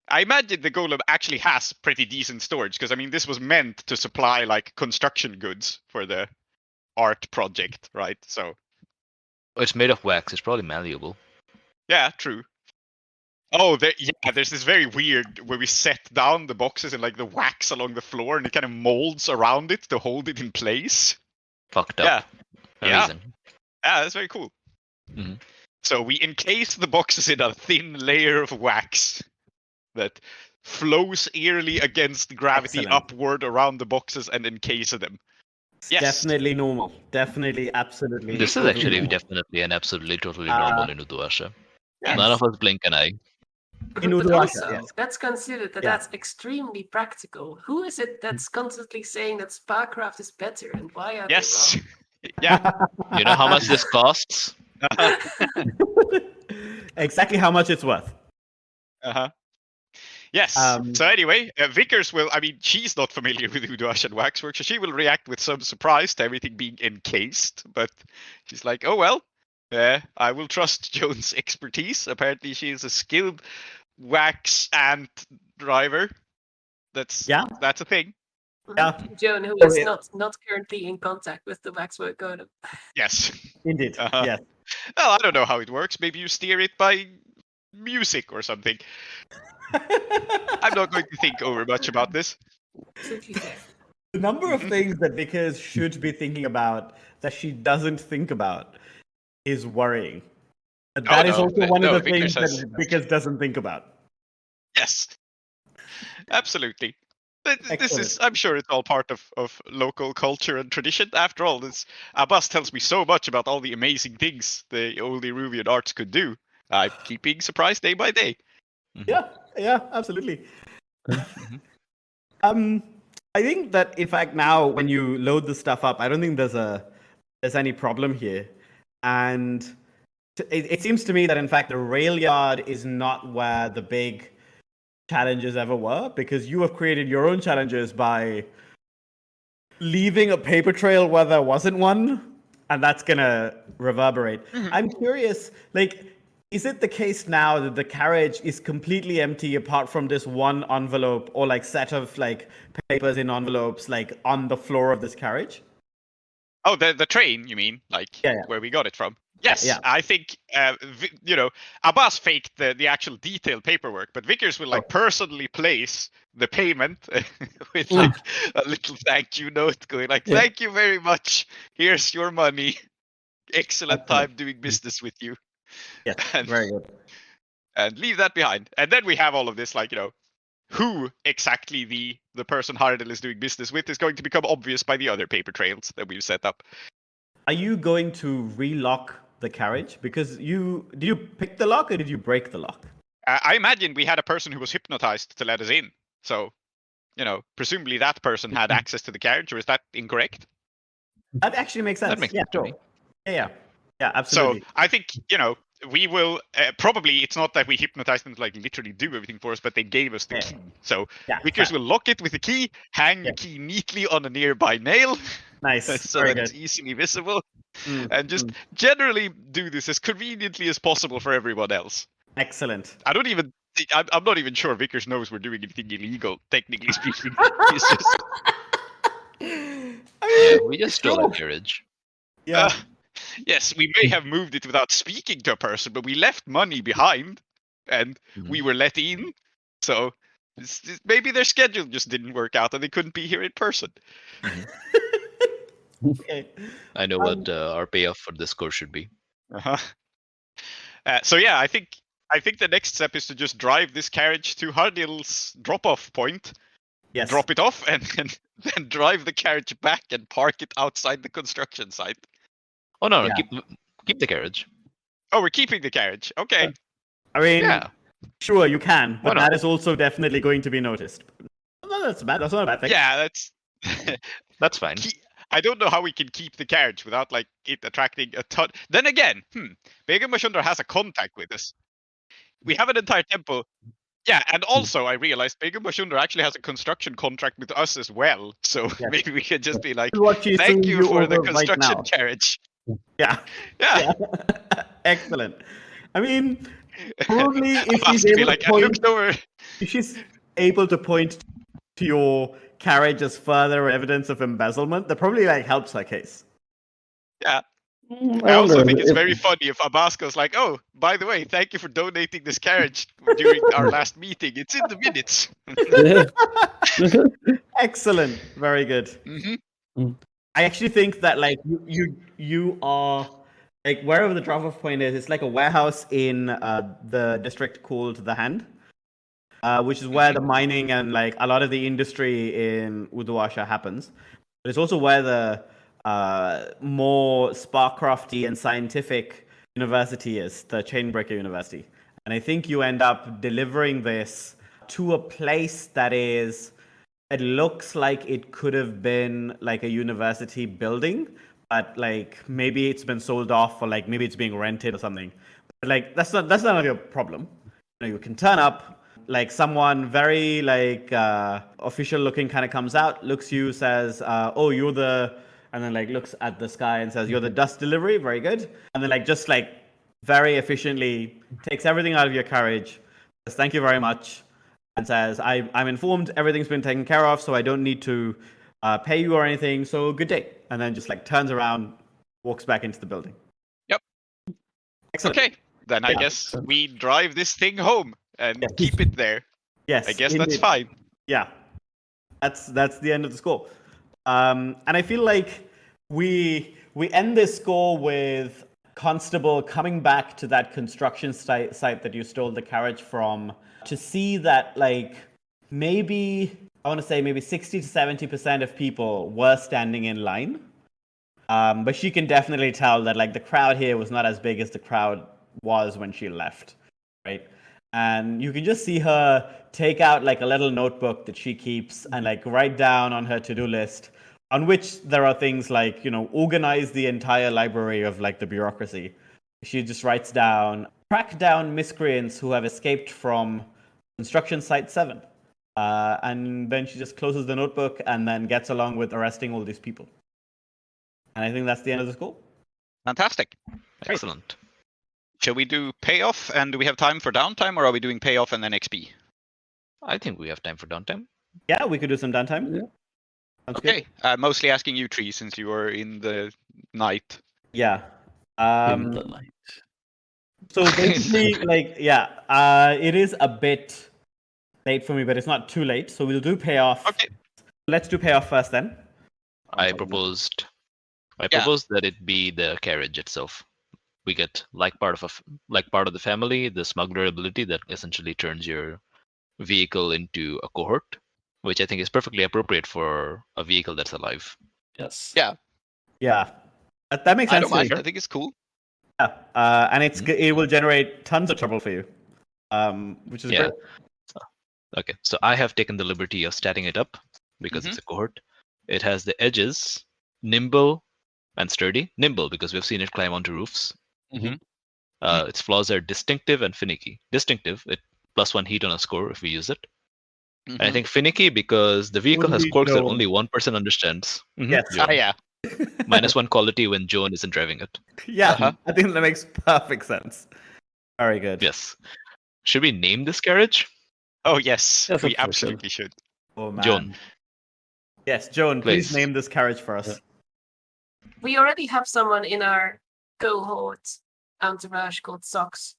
I imagine the golem actually has pretty decent storage, because I mean this was meant to supply like construction goods for the art project, right? So It's made of wax. It's probably malleable. yeah, true. Oh, there's this very weird where we set down the boxes and like the wax along the floor, and it kind of molds around it to hold it in place. Fucked up. Yeah. Amazing. Yeah, that's very cool. Mm-hmm. So we encase the boxes in a thin layer of wax that flows eerily against gravity upward around the boxes and encase them. Yes. Definitely normal. Definitely, absolutely. This is totally actually normal. definitely and absolutely totally normal in Uduasha. Yes. None of us blink an eye. In But Uduasha, also, yes. let's consider that that's extremely practical. Who is it that's constantly saying that Sparcraft is better, and why are they wrong? Yeah. You know how much this costs? exactly how much it's worth. Uh-huh. Yes. So anyway, Vickers will, I mean, she's not familiar with Uduash and Waxwork, so she will react with some surprise to everything being encased, but she's like, oh well, I will trust Joan's expertise. Apparently she is a skilled wax ant driver. That's a thing. Yeah. Joan, who is not currently in contact with the waxwork golem. Yes. Indeed. Yes. Well, I don't know how it works. Maybe you steer it by music or something. I'm not going to think over much about this. The number of things that Vickers should be thinking about that she doesn't think about is worrying. That is also one of the things that Vickers doesn't think about. Yes. Absolutely. This is, I'm sure it's all part of local culture and tradition. After all, Abbas tells me so much about all the amazing things the old Iruvian arts could do. I keep being surprised day by day. Yeah, absolutely. I think that in fact now when you load the stuff up, I don't think there's any problem here, and it seems to me that in fact the rail yard is not where the big challenges ever were, because you have created your own challenges by leaving a paper trail where there wasn't one, and that's gonna reverberate. I'm curious, like, is it the case now that the carriage is completely empty apart from this one envelope or like set of like papers in envelopes like on the floor of this carriage? Oh, the train, you mean? Like where we got it from? Yes, I think Abbas faked the actual detailed paperwork, but Vickers will like personally place the payment with like a little thank you note going like, thank you very much. Here's your money. Excellent time doing business with you. Yeah, very good. And leave that behind. And then we have all of this, like, who exactly the person Hardil is doing business with is going to become obvious by the other paper trails that we've set up. Are you going to relock the carriage? Because did you pick the lock or did you break the lock? I imagine we had a person who was hypnotized to let us in. So, presumably that person had access to the carriage, or is that incorrect? That actually makes sense. That makes sense to me. Yeah, absolutely. So I think, we will probably, it's not that we hypnotized them to like literally do everything for us, but they gave us the key. So Vickers will lock it with the key, hang the key neatly on a nearby nail. Nice. So that it's easily visible. And just generally do this as conveniently as possible for everyone else. Excellent. I'm not even sure Vickers knows we're doing anything illegal, technically speaking. He's just... we just stole a carriage. Yeah. Yes, we may have moved it without speaking to a person, but we left money behind, and we were let in. So maybe their schedule just didn't work out, and they couldn't be here in person. Okay. I know what our payoff for this course should be. So yeah, I think the next step is to just drive this carriage to Hardil's drop-off point. Yes. Drop it off, and then drive the carriage back and park it outside the construction site. Oh no, keep the carriage. Oh, we're keeping the carriage. Okay. I mean, sure you can, but that is also definitely going to be noticed. No, that's bad. That's not a bad thing. Yeah, that's fine. I don't know how we can keep the carriage without like it attracting a ton. Then again, Begum Bashundar has a contact with us. We have an entire temple. Yeah, and also I realized Begum Bashundar actually has a construction contract with us as well. So maybe we can just be like, thank you for the construction carriage. Yeah. Excellent. I mean, probably if she's able to point to your carriage as further evidence of embezzlement, that probably like helps her case. Yeah. I also think it's very funny if Abbas goes like, oh, by the way, thank you for donating this carriage during our last meeting. It's in the minutes. Excellent. Very good. I actually think that like you are like wherever the drop-off point is, it's like a warehouse in the district called The Hand, which is where the mining and like a lot of the industry in Uduasha happens. But it's also where the more sparkcrafty and scientific university is, the Chainbreaker University. And I think you end up delivering this to a place that looks like it could have been like a university building, but like maybe it's been sold off or like maybe it's being rented or something. But like that's not your problem. You can turn up, like someone very like official looking kind of comes out, looks you, says, "Oh, you're the," and then like looks at the sky and says, "You're the dust delivery, very good." And then like just like very efficiently takes everything out of your carriage, says, "Thank you very much," and says, I'm informed everything's been taken care of, so I don't need to pay you or anything. So good day." And then just like turns around, walks back into the building. Yep. Excellent. Okay, then I guess we drive this thing home and keep it there. Yes, I guess indeed. that's fine. Yeah, that's the end of the score. And I feel like we end this score with Constable coming back to that construction site that you stole the carriage from to see that like maybe I want to say maybe 60 to 70% of people were standing in line. But she can definitely tell that like the crowd here was not as big as the crowd was when she left, right? And you can just see her take out like a little notebook that she keeps and like write down on her to-do list, on which there are things like, organize the entire library of like the bureaucracy. She just writes down, track down miscreants who have escaped from construction site 7. And then she just closes the notebook and then gets along with arresting all these people. And I think that's the end of the score. Fantastic. Excellent. Shall we do payoff and do we have time for downtime, or are we doing payoff and then XP? I think we have time for downtime. Yeah, we could do some downtime. Yeah. Sounds Okay. Mostly asking you, Tree, since you were in the night. good. Yeah. In the night. So basically, it is a bit late for me, but it's not too late. So we'll do payoff. Okay. Let's do payoff first then. I proposed that it be the carriage itself. We get like part of the family, the smuggler ability that essentially turns your vehicle into a cohort, which I think is perfectly appropriate for a vehicle that's alive. Yes. Yeah. Yeah. That makes I sense. don't mind. to me. I think it's cool. Yeah. And it will generate tons of trouble for you, which is great. Okay, so I have taken the liberty of statting it up because it's a cohort. It has the edges nimble and sturdy. Nimble because we've seen it climb onto roofs. Its flaws are distinctive and finicky. Distinctive, it +1 heat on a score if we use it. And I think finicky because the vehicle has Only quirks that Joan. only one person understands. Yes. Joan. Yeah. -1 quality when Joan isn't driving it. Yeah. I think that makes perfect sense. Very good. Yes. Should we name this carriage? Oh, yes. Yes, We of course, absolutely should. Oh, man. Joan. Yes, Joan, please Please. name this carriage for us. We already have someone in our cohort entourage called Socks.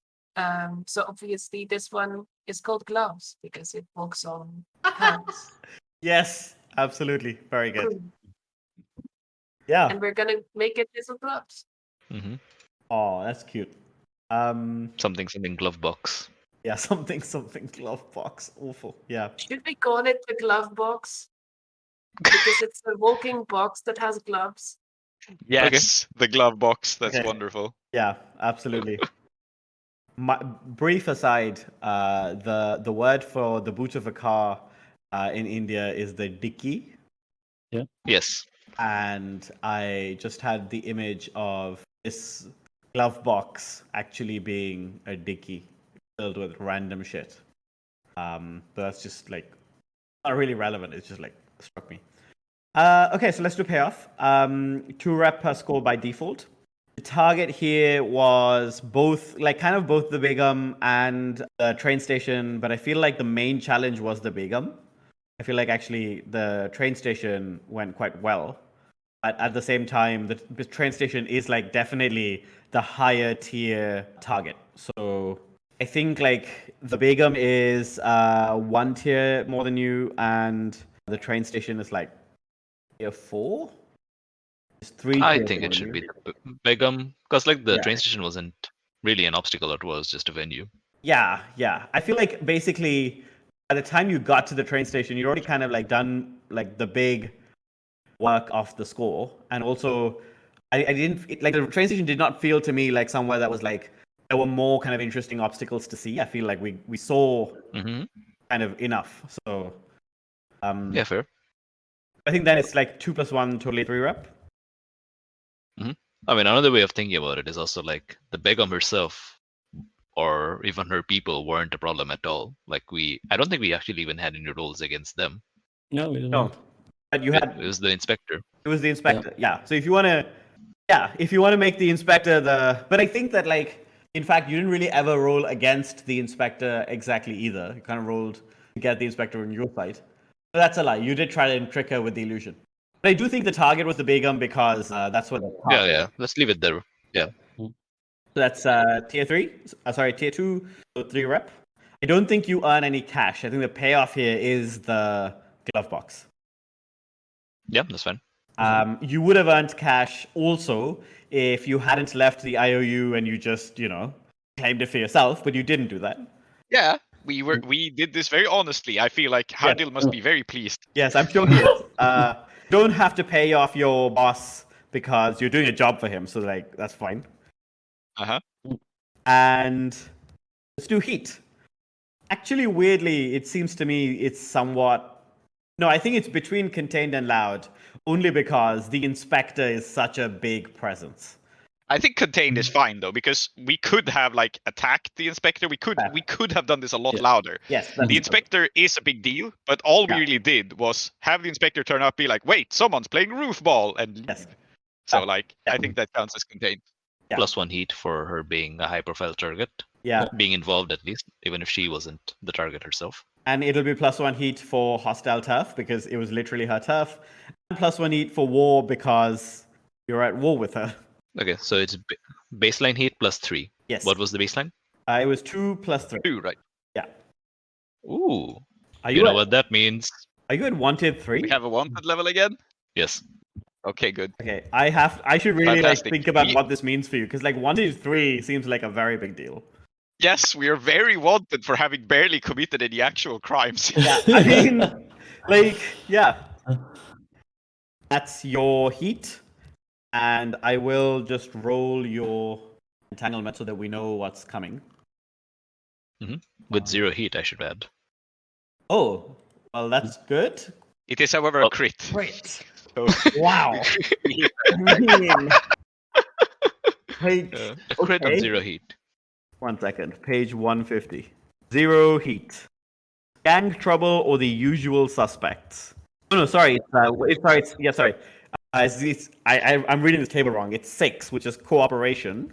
So obviously this one is called Gloves because it walks on hands. Yes, absolutely. Very good. Yeah. And we're gonna make it little gloves. Oh, that's cute. Something glove box. Yeah, something glove box. Awful. Yeah. Should we call it the glove box? Because it's a walking box that has gloves. Yes, the glove box. That's Okay. wonderful. Yeah, absolutely. Brief aside, the word for the boot of a car in India is the dicky, Yes. and I just had the image of this glove box actually being a dicky filled with random shit. But that's just like not really relevant. It's just like struck me. Okay, so let's do payoff. 2 rep per score by default. The target here was both the Begum and the train station, but I feel like the main challenge was the Begum. I feel like actually the train station went quite well, but at the same time, the train station is like definitely the higher tier target. So I think like the Begum is 1 tier more than you, and the train station is like tier 4. It's 3 I tiers think more it than should you. be the Begum, because like the Yeah. train station wasn't really an obstacle; it was just a venue. Yeah. I feel like basically by the time you got to the train station, you'd already kind of like done like the big work of the score, and also I didn't like the train station did not feel to me like somewhere that was like there were more kind of interesting obstacles to see. I feel like we saw kind of enough. So Yeah, fair. I think then it's like 2 + 1, totally 3 rep. I mean, another way of thinking about it is also like the Begum herself or even her people weren't a problem at all. Like I don't think we actually even had any rolls against them. No, we didn't. No, but you It had. was the inspector. It was the inspector. Yeah. So if you want to make the inspector but I think that like in fact you didn't really ever roll against the inspector exactly either. You kind of rolled to get the inspector on your side. But that's a lie. You did try to trick her with the illusion. But I do think the target was the Begum because that's what. Yeah. Let's leave it there. Yeah. So that's tier 3. Sorry, tier 2, so 3 rep. I don't think you earn any cash. I think the payoff here is the glove box. Yeah, that's fine. You would have earned cash also if you hadn't left the IOU and you just, claimed it for yourself, but you didn't do that. Yeah, we did this very honestly. I feel like Hardil must be very pleased. Yes, I'm sure he is. Don't have to pay off your boss because you're doing a job for him, so like that's fine. Uh-huh. And let's do heat. Actually, weirdly, it seems to me it's somewhat. No, I think it's between contained and loud, only because the inspector is such a big presence. I think contained is fine though, because we could have like attacked the inspector. We could have done this a lot louder. Yes, the inspector is a big deal, but all we really did was have the inspector turn up, be like, "Wait, someone's playing roof ball," and leave. Yes. So like, I think that counts as contained. Yeah. +1 heat for her being a high-profile target. Yeah. Being involved at least, even if she wasn't the target herself. And it'll be +1 heat for hostile turf because it was literally her turf, and +1 heat for war because you're at war with her. Okay, so it's baseline heat +3. Yes. What was the baseline? It was 2 + 3. 2, right? Yeah. Ooh. Are You know what that means? Are you at wanted 3? We have a wanted level again. Yes. Okay, good. Okay, I should really Fantastic. think about what this means for you because like wanted 3 seems like a very big deal. Yes, we are very wanted for having barely committed any actual crimes. Yeah, I mean, like, yeah. That's your heat, and I will just roll your entanglement so that we know what's coming. With 0 heat, I should add. Oh, well, that's good. It is, however, a crit. Great. So Wow. I mean, like, A crit on okay. 0 heat. 1 second. Page 150. 0 heat. Gang trouble or the usual suspects. Oh, no, sorry. Sorry. I'm reading this table wrong. It's 6, which is cooperation.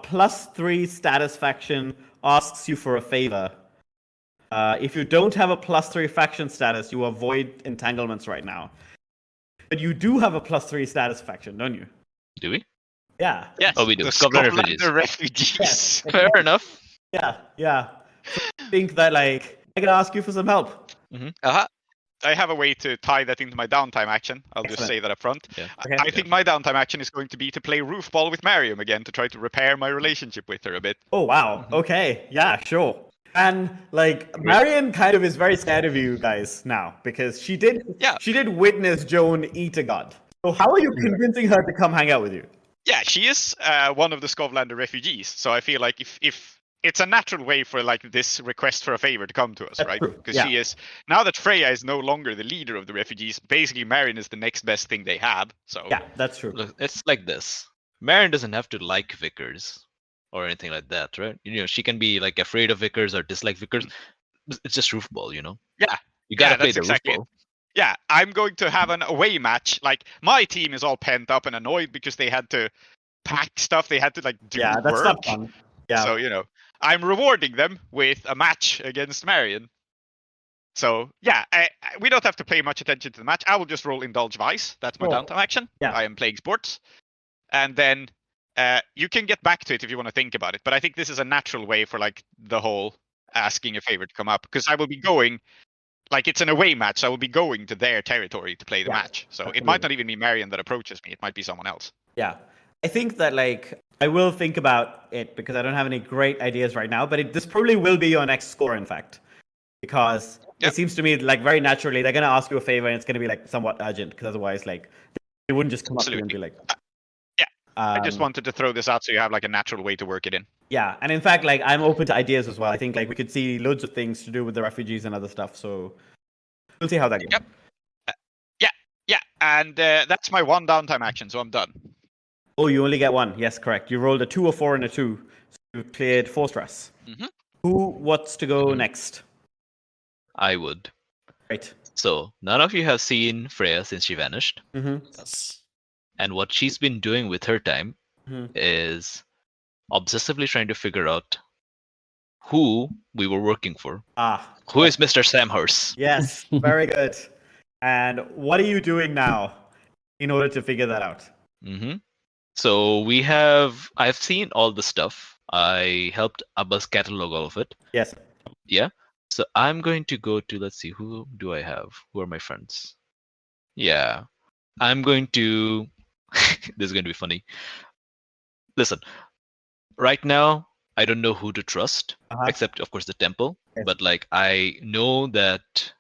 +3 status faction asks you for a favor. If you don't have a +3 faction status, you avoid entanglements right now. But you do have a +3 status faction, don't you? Do we? Yeah. yes, Oh, we do. the Scotland Scotland refugees. refugees. Fair enough. Yeah. So I think that like I can ask you for some help. Uh-huh. I have a way to tie that into my downtime action. I'll just Excellent. say that up front. Yeah. Okay. I think my downtime action is going to be to play roof ball with Mariam again to try to repair my relationship with her a bit. Oh wow. Okay. Yeah. Sure. And like Marion kind of is very scared of you guys now because she did witness Joan eat a god. So how are you convincing her to come hang out with you? Yeah, she is one of the Skovlander refugees, so I feel like if it's a natural way for like this request for a favor to come to us, That's right? true. Because Yeah. she is now that Freya is no longer the leader of the refugees. Basically, Marion is the next best thing they have. So Yeah, that's true. Look, it's like this. Marin doesn't have to like Vickers or anything like that, right? You know, she can be like afraid of Vickers or dislike Vickers. It's just roof ball, you know? Yeah. You gotta Yeah, play that's the exactly roof ball. yeah, I'm going to have an away match. Like my team is all pent up and annoyed because they had to pack stuff. They had to like do Yeah, that's work. not fun. Yeah. So I'm rewarding them with a match against Marion. So yeah, we don't have to pay much attention to the match. I will just roll Indulge Vice. That's my Sure. downtime action. Yeah. I am playing sports, and then you can get back to it if you want to think about it. But I think this is a natural way for like the whole asking a favor to come up because I will be going. Like it's an away match, so I will be going to their territory to play the Yeah, match. So it absolutely. might not even be Marion that approaches me. It might be someone else. Yeah. I think that like I will think about it because I don't have any great ideas right now, but this probably will be your next score, in fact. Because Yep. it seems to me like very naturally they're gonna ask you a favor and it's gonna be like somewhat urgent because otherwise like they wouldn't just come up to you and be like Yeah, I just um, wanted to throw this out so you have like a natural way to work it in. Yeah, and in fact, like I'm open to ideas as well. I think like we could see loads of things to do with the refugees and other stuff. So we'll see how that goes. Yep. Yeah, and that's my one downtime action, so I'm done. Oh, you only get one. Yes, correct. You rolled a 2, a 4, and a 2. You've cleared 4 stress. Mhm. Who wants to go next? I would. Right. So none of you have seen Freya since she vanished, Yes. and what she's been doing with her time is obsessively trying to figure out who we were working for. Who is Mr. Samhorse? Yes, very good. And what are you doing now in order to figure that out? So I've seen all the stuff. I helped Abbas catalog all of it. Yes. Yeah. So I'm going to go to, let's see, who do I have? Who are my friends? Yeah. I'm going to, this is going to be funny. Listen, right now, I don't know who to trust, except, of course, the temple. Yes. But, like, I know that,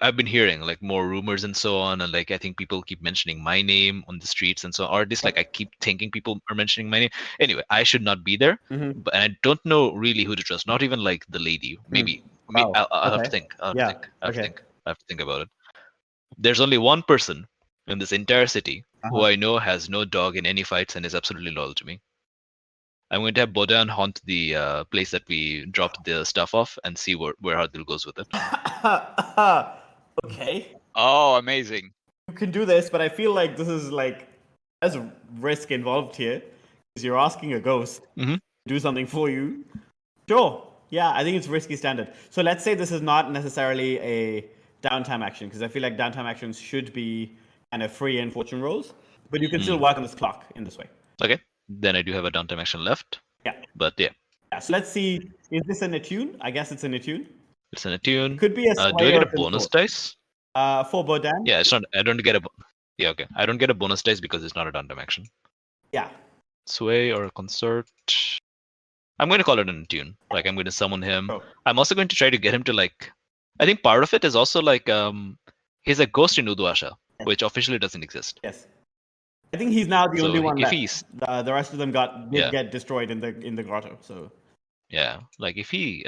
I've been hearing, like, more rumors and so on. And, like, I think people keep mentioning my name on the streets and so on. Or at least, like, I keep thinking people are mentioning my name. Anyway, I should not be there. But I don't know really who to trust. Not even, like, the lady. Maybe. Wow. I'll have to think. I'll have to think about it. There's only one person in this entire city who I know has no dog in any fights and is absolutely loyal to me. I'm going to have Bodan haunt the place that we dropped the stuff off and see where Hardil goes with it. Okay. Oh, amazing. You can do this, but I feel like this is like there's risk involved here because you're asking a ghost to do something for you. Sure. Yeah, I think it's risky standard. So let's say this is not necessarily a downtime action because I feel like downtime actions should be kind of free and fortune rolls, but you can still work on this clock in this way. Okay. Then I do have a downtime action left. Yeah. But yeah. Yeah. So let's see. Is this an attune? I guess it's an attune. It's an attune. Could be a do I sway get or a bonus control. dice? For Bodan. Yeah, it's not. I don't get a. Yeah, okay. I don't get a bonus dice because it's not a downtime action. Yeah. Sway or a consort. I'm going to call it an attune. Like, I'm going to summon him. Oh. I'm also going to try to get him to, like, I think part of it is also like he's a ghost in Uduasha, which officially doesn't exist. Yes. I think he's now the So only one if left. he's- The rest of them did get destroyed in the grotto. So Yeah, like if he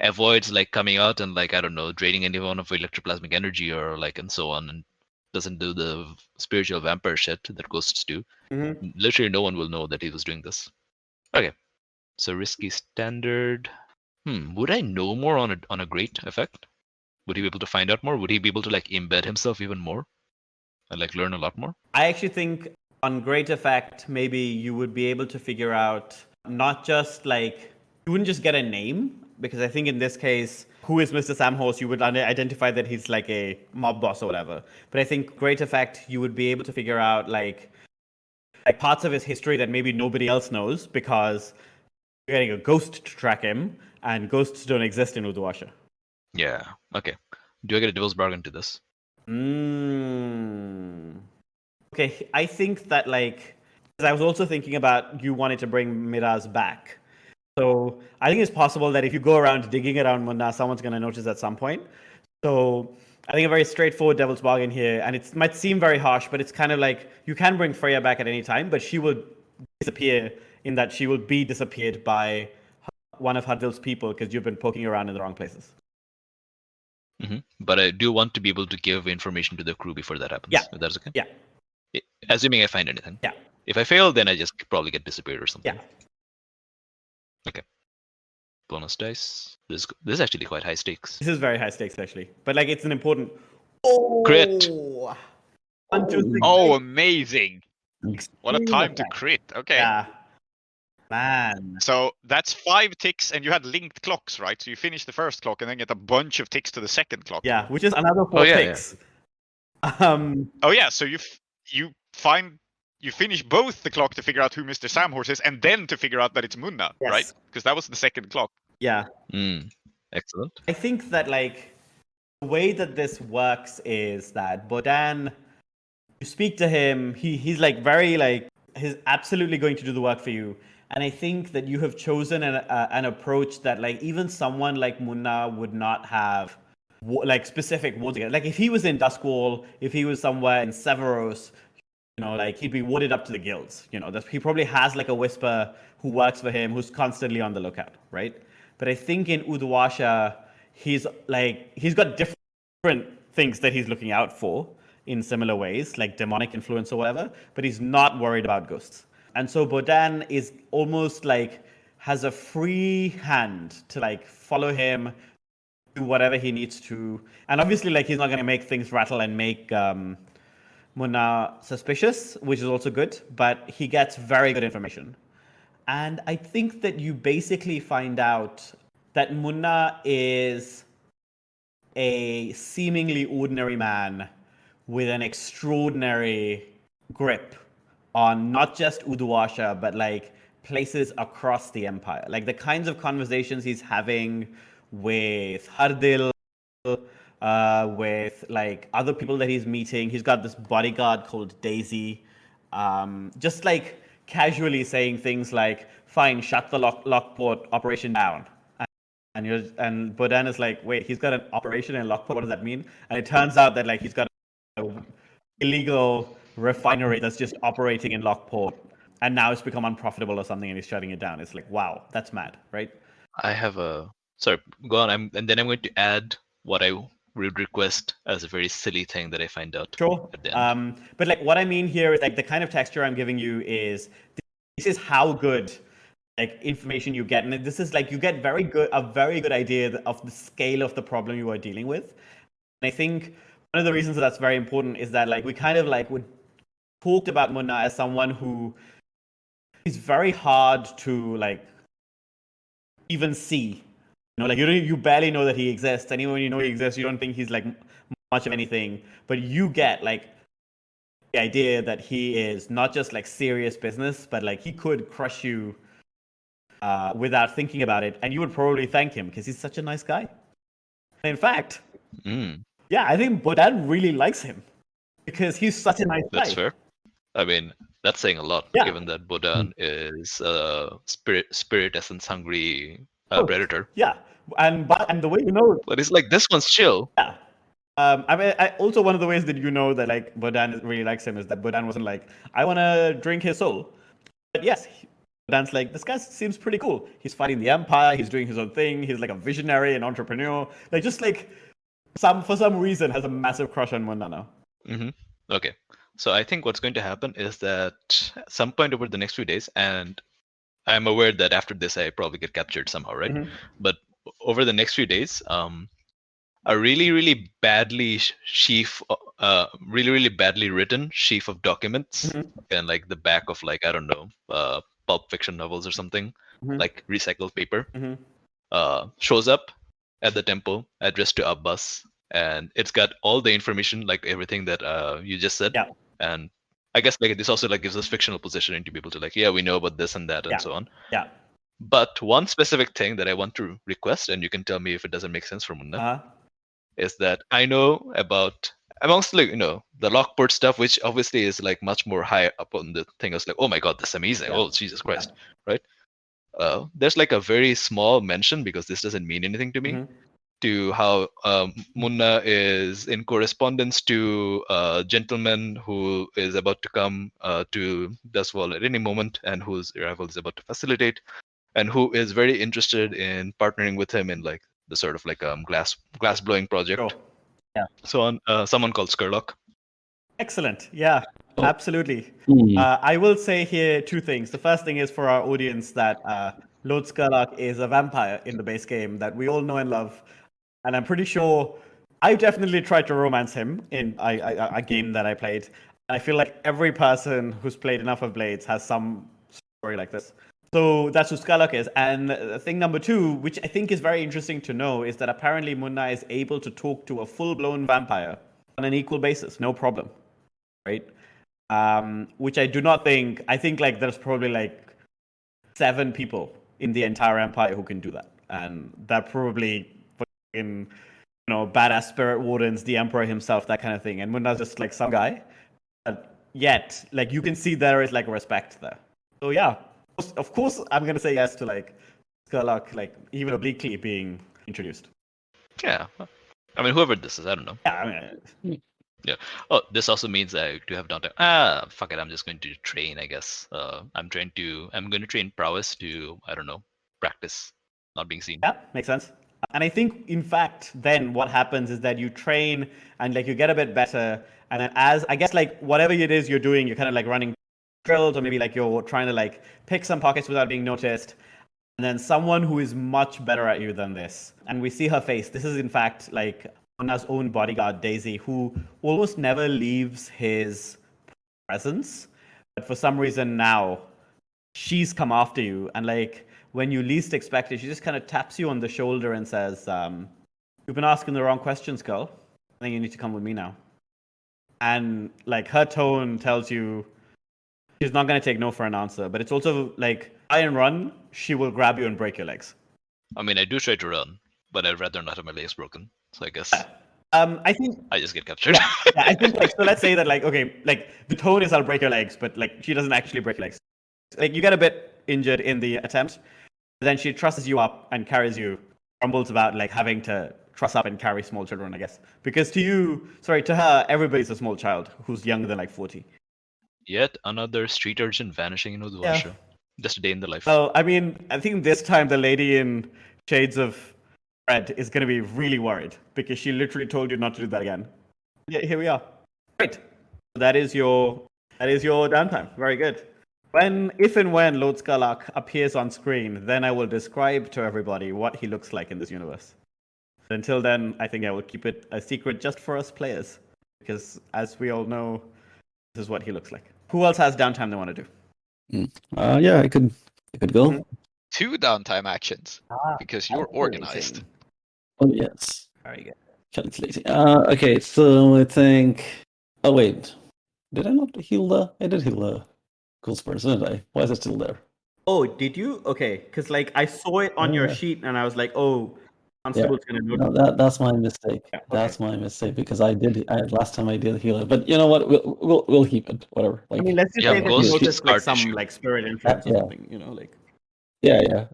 avoids like coming out and like, I don't know, draining anyone of electroplasmic energy or like and so on, and doesn't do the spiritual vampire shit that ghosts do, literally no one will know that he was doing this. Okay, so risky standard. Would I know more on a great effect? Would he be able to find out more? Would he be able to like embed himself even more and like learn a lot more? I actually think on great effect, maybe you would be able to figure out not just like you wouldn't just get a name, because I think in this case, who is Mr. Samhorse, you would identify that he's like a mob boss or whatever. But I think great effect, you would be able to figure out like parts of his history that maybe nobody else knows, because you're getting a ghost to track him, and ghosts don't exist in Uduasha. Yeah. Okay. Do I get a devil's bargain to this? Okay, I think that like, because I was also thinking about you wanted to bring Miraz back. So I think it's possible that if you go around digging around Munna, someone's going to notice at some point. So I think a very straightforward devil's bargain here, and it might seem very harsh, but it's kind of like you can bring Freya back at any time, but she will disappear in that she will be disappeared by one of Hardil's people because you've been poking around in the wrong places. But I do want to be able to give information to the crew before that happens. Yeah. If that's okay? Yeah. Assuming I find anything. Yeah. If I fail, then I just probably get disappeared or something. Yeah. Okay. Bonus dice. This is actually quite high stakes. This is very high stakes, actually. But like, it's an important... Crit. 1, 2, 6, Oh, 8. amazing. What a time to crit. Okay. Yeah. Man. So that's 5 ticks, and you had linked clocks, right? So you finish the first clock and then get a bunch of ticks to the second clock. Yeah, which is another 4 ticks. Oh yeah, so you finish both the clock to figure out who Mr. Samhorse is, and then to figure out that it's Munna, Yes. right? Because that was the second clock. Yeah. Excellent. I think that like the way that this works is that Bodan, you speak to him, he's like very like he's absolutely going to do the work for you. And I think that you have chosen an approach that like even someone like Munna would not have like specific wards against. Like if he was in Duskwall, if he was somewhere in Severos, you know, like he'd be warded up to the guilds. You know, he probably has like a whisper who works for him, who's constantly on the lookout, right? But I think in Uduasha, he's got different things that he's looking out for in similar ways, like demonic influence or whatever, but he's not worried about ghosts. And so Bodan is almost like has a free hand to like follow him, do whatever he needs to. And obviously, like, he's not going to make things rattle and make Munna suspicious, which is also good, but he gets very good information. And I think that you basically find out that Munna is a seemingly ordinary man with an extraordinary grip on not just Uduasha, but like places across the empire. Like the kinds of conversations he's having with Hardil, with like other people that he's meeting. He's got this bodyguard called Daisy, just like casually saying things like, "Fine, shut the Lockport operation down." And Bodan is like, "Wait, he's got an operation in Lockport. What does that mean?" And it turns out that like he's got an illegal refinery that's just operating in Lockport, and now it's become unprofitable or something, and he's shutting it down. It's like, wow, that's mad, right? I have a sorry, go on. And then I'm going to add what I would request as a very silly thing that I find out. Sure. At the end. But like what I mean here is like the kind of texture I'm giving you is this is how good like information you get, and this is like you get a very good idea of the scale of the problem you are dealing with. And I think one of the reasons that's very important is that like we kind of like would talked about Munna as someone who is very hard to like even see. You know, like you barely know that he exists, and even when you know he exists, you don't think he's like much of anything. But you get like the idea that he is not just like serious business, but like he could crush you without thinking about it, and you would probably thank him because he's such a nice guy. And in fact, yeah, I think Bodan really likes him because he's such a nice guy. That's fair. I mean, that's saying a lot, given that Bodan is a spirit essence hungry predator. Yeah, and the way you know, but it's like this one's chill. Yeah. I mean, also one of the ways that you know that like Bodan really likes him is that Bodan wasn't like, I want to drink his soul. But yes, Bodan's like, this guy seems pretty cool. He's fighting the Empire. He's doing his own thing. He's like a visionary, an entrepreneur. Like just like for some reason has a massive crush on Munna now. Mm-hmm. Okay. So I think what's going to happen is that at some point over the next few days, and I'm aware that after this I probably get captured somehow, right? Mm-hmm. But over the next few days, a really badly really badly written sheaf of documents, and like the back of like I don't know, pulp fiction novels or something, like recycled paper, shows up at the temple, addressed to Abbas, and it's got all the information, like everything that you just said. Yeah. And I guess like this also like gives us fictional positioning to be able to like, yeah, we know about this and that and so on. Yeah. But one specific thing that I want to request, and you can tell me if it doesn't make sense for Munna, is that I know about amongst like the Lockport stuff, which obviously is like much more high up on the thing. I was like, oh my god, this is amazing. Oh Jesus Christ, right? There's like a very small mention, because this doesn't mean anything to me, to how Munna is in correspondence to a gentleman who is about to come to Duswall at any moment, and whose arrival is about to facilitate, and who is very interested in partnering with him in like the sort of like glass blowing project. Sure. Yeah. So on someone called Skurlock. Excellent. Yeah, absolutely. I will say here two things. The first thing is for our audience that Lord Skurlock is a vampire in the base game that we all know and love. And I'm pretty sure I definitely tried to romance him in a game that I played. And I feel like every person who's played enough of Blades has some story like this. So that's who Skurlock is. And thing number two, which I think is very interesting to know, is that apparently Munna is able to talk to a full-blown vampire on an equal basis, no problem, right? Which I do not think. I think like there's probably like 7 people in the entire empire who can do that, and that probably fucking badass spirit wardens, the emperor himself, that kind of thing. And Munna's just like some guy, but yet like you can see there is like respect there. So yeah. Of course, I'm gonna say yes to like Skurlock, like even obliquely being introduced. Yeah, I mean, whoever this is, I don't know. Yeah, I mean, yeah. Oh, this also means I do have downtime. Fuck it, I'm just going to train, I guess. I'm going to train prowess to, I don't know, practice not being seen. Yeah, makes sense. And I think, in fact, then what happens is that you train and like you get a bit better, and then as I guess like whatever it is you're doing, you're kind of like running drilled, or maybe like you're trying to like pick some pockets without being noticed. And then someone who is much better at you than this. And we see her face. This is in fact like Anna's own bodyguard, Daisy, who almost never leaves his presence. But for some reason now, she's come after you. And like when you least expect it, she just kind of taps you on the shoulder and says, "You've been asking the wrong questions, girl. I think you need to come with me now." And like her tone tells you she's not going to take no for an answer. But it's also like, try and run, she will grab you and break your legs. I mean, I do try to run, but I'd rather not have my legs broken. So I guess I think I just get captured. yeah, I think like, so let's say that like, okay, like the tone is I'll break your legs, but like she doesn't actually break your legs. Like you get a bit injured in the attempt, but then she trusses you up and carries you, grumbles about like having to truss up and carry small children, I guess. Because to her, everybody's a small child who's younger than like 40. Yet another street urchin vanishing in Udvasha. Yeah. Just a day in the life. Well, I mean, I think this time the lady in shades of red is going to be really worried because she literally told you not to do that again. Yeah, here we are. Great. That is your downtime. Very good. If and when Lord Scarlark appears on screen, then I will describe to everybody what he looks like in this universe. Until then, I think I will keep it a secret just for us players, because as we all know, this is what he looks like. Who else has downtime they want to do? Yeah, I could go. Mhm. 2 downtime actions because you're organized. Oh yes, Very good. calculating. Okay, so I think. Oh wait, did I not heal the? I did heal the cool spurs, didn't I? Why is it still there? Oh, did you? Okay, because like I saw it on your Yeah. sheet and I was like, oh, Constable's gonna notice. No, that's my mistake. Yeah, okay. That's my mistake because last time I did heal it, but you know what? We'll keep it. Whatever. Like, I mean, let's just Yeah, say that ghost you noticed like scar some tissue. like spirit influence or Yeah. something, you know, like yeah.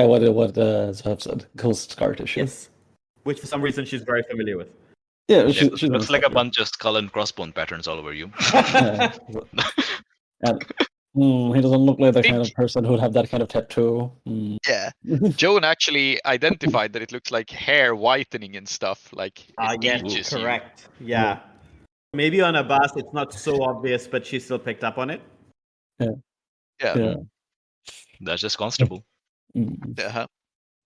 What Zoheb said, ghost scar tissue. yes, which for some reason she's very familiar with. Yeah, Yeah, she's looks like a bunch of skull and crossbone patterns all over you. Yeah. And, he doesn't look like the kind of person who would have that kind of tattoo. Yeah. Joan actually identified that it looks like hair whitening and stuff. Like it Yes, ages you. correct. Yeah. Maybe on a bus it's not so obvious, but she still picked up on it. Yeah. That's just constable. Uh-huh.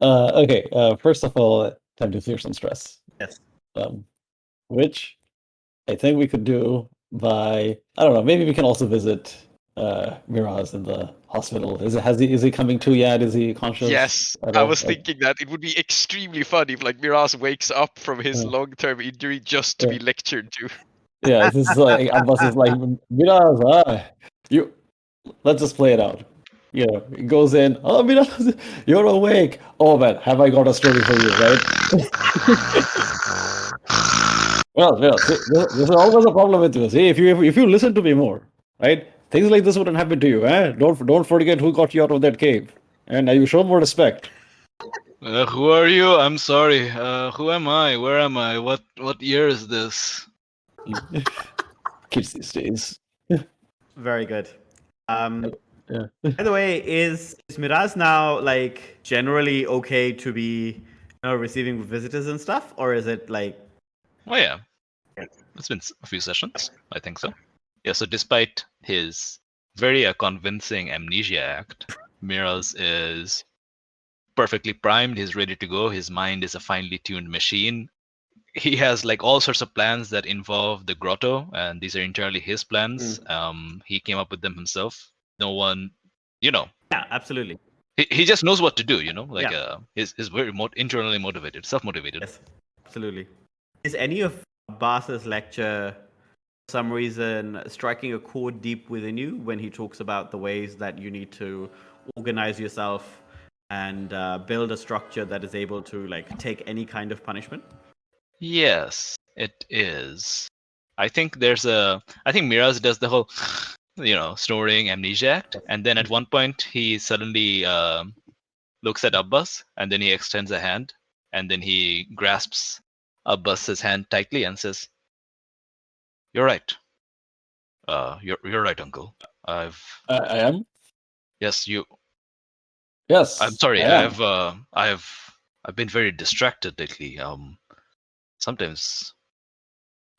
Okay. First of all, time to clear some stress. Yes. Which I think we could do by, I don't know, maybe we can also visit Miraz in the hospital. Is he coming to yet? Is he conscious? Yes, at I all? was thinking that it would be extremely fun if like Miraz wakes up from his Yeah. long-term injury just to be lectured to. Yeah, this is like Abbas is like, Miraz, let's just play it out. You know, he goes in, oh Miraz, you're awake. Oh man, have I got a story for you, right? Well, there's always a problem with this. Hey, if you listen to me more, right? Things like this wouldn't happen to you, eh? Don't forget who got you out of that cave, and you show more respect. Who are you? I'm sorry. Who am I? Where am I? What year is this? Kids these days. Very good. Yeah. By the way, is Miraz now like generally okay to be receiving visitors and stuff, or is it like? Oh yeah, it's been a few sessions. I think so. Yeah. So despite his very convincing amnesia act, Miraz is perfectly primed. He's ready to go. His mind is a finely tuned machine. He has like all sorts of plans that involve the grotto, and these are entirely his plans. He came up with them himself. No one, Yeah, absolutely. He just knows what to do. Like he's very internally motivated, self-motivated. Yes, absolutely. Is any of Bas's lecture, for some reason, striking a chord deep within you when he talks about the ways that you need to organize yourself and build a structure that is able to like take any kind of punishment? Yes, it is. I think Miraz does the whole, snoring amnesia act, and then at one point he suddenly looks at Abbas, and then he extends a hand, and then he grasps Abbas's hand tightly and says, "You're right. You're right, Uncle. I am. Yes, you. Yes. I'm sorry. I've been very distracted lately. Sometimes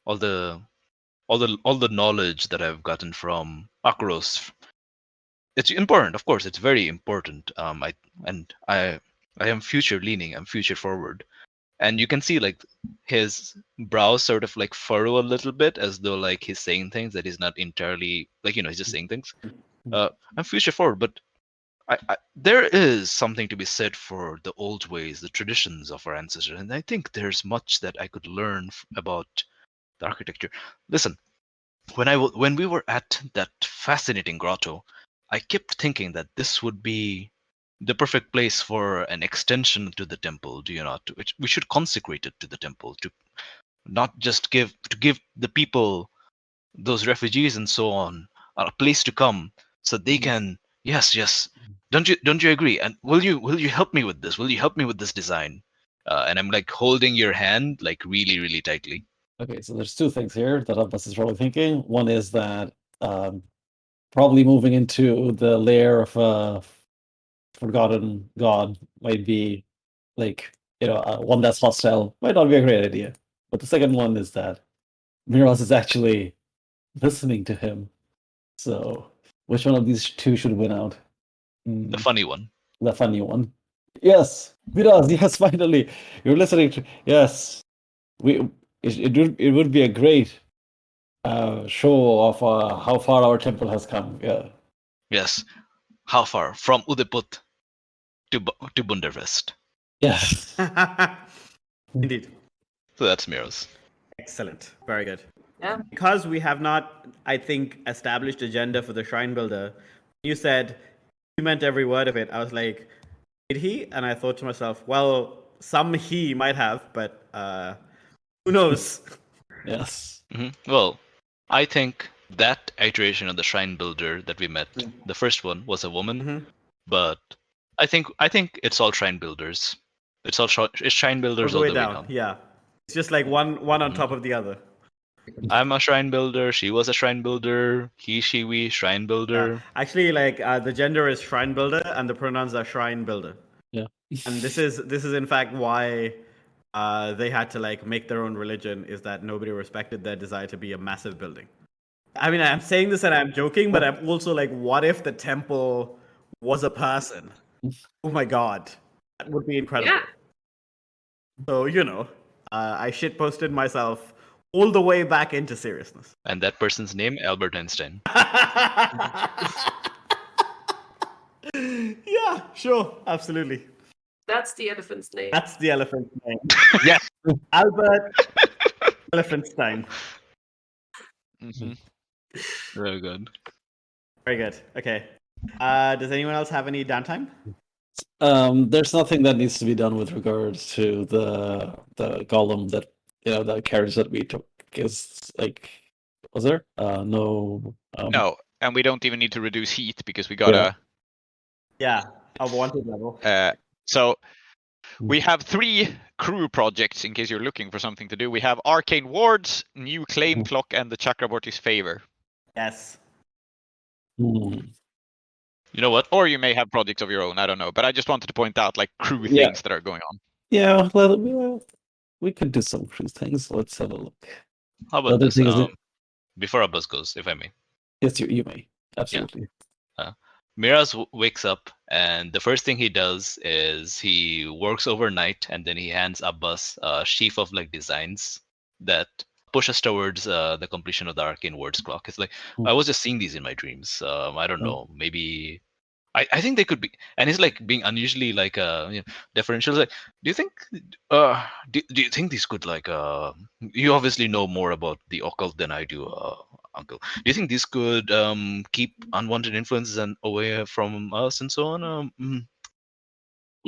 all the all the knowledge that I've gotten from Akros. It's important, of course. It's very important. I am future leaning. I'm future forward, and you can see like his brows sort of like furrow a little bit, as though like he's saying things that he's not entirely like he's just saying things. I'm future forward, but there is something to be said for the old ways, the traditions of our ancestors, and I think there's much that I could learn about the architecture. Listen, when we were at that fascinating grotto, I kept thinking that this would be the perfect place for an extension to the temple. Do you not? Which we should consecrate it to the temple, to not just give the people, those refugees and so on, a place to come so they can. Yes. Don't you agree? And will you help me with this? Will you help me with this design? And I'm like holding your hand like really, really tightly. Okay, so there's two things here that Abbas is probably thinking. One is that probably moving into the lair of a forgotten god might be like, one that's hostile might not be a great idea. But the second one is that Miraz is actually listening to him. So which one of these two should win out? The funny one. The funny one. Yes, Miraz, yes, finally. You're listening to yes. It would be a great show of how far our temple has come. Yeah. Yes. How far? From Udiput to Bundervest. Yes. Indeed. So that's Miraz. Excellent. Very good. Yeah. Because we have not, I think, established agenda for the shrine builder, you said you meant every word of it. I was like, did he? And I thought to myself, well, some he might have, but who knows? Yes. Mm-hmm. Well, I think that iteration of the shrine builder that we met, the first one, was a woman, but I think it's all shrine builders. It's shrine builders all the way down. Yeah, it's just like one on top of the other. I'm a shrine builder. She was a shrine builder. He, she, we, shrine builder. Yeah. Actually, like the gender is shrine builder, and the pronouns are shrine builder. Yeah. And this is in fact why they had to like make their own religion, is that nobody respected their desire to be a massive building. I mean, I'm saying this and I'm joking, but I'm also like, what if the temple was a person? Oh my god, that would be incredible. Yeah. So I shitposted myself all the way back into seriousness. And that person's name, Albert Einstein. Yeah, sure, absolutely. That's the elephant's name. That's the elephant's name. Yes. Albert Elephantstein. Mm-hmm. Very good. Very good. Okay. Does anyone else have any downtime? There's nothing that needs to be done with regards to the golem that the carriage that we took. Is like, was there? No. No, and we don't even need to reduce heat because we got a wanted level. So we have 3 crew projects in case you're looking for something to do. We have Arcane Wards, New Claim Clock, and the Chakraborty's Favor. Yes. Hmm. You know what? Or you may have projects of your own, I don't know. But I just wanted to point out like crew things that are going on. Yeah, we could do some crew things. Let's have a look. How about this? Before Abbas goes, if I may. Yes, you may. Absolutely. Yeah. Miraz wakes up, and the first thing he does is he works overnight, and then he hands Abbas a sheaf of like designs that push us towards the completion of the Arcane Words clock. It's like, I was just seeing these in my dreams. I don't know, maybe I think they could be, and he's like being unusually like deferential. Like, do you think do you think these could like you obviously know more about the occult than I do, Uncle. Do you think these could keep unwanted influences and away from us and so on?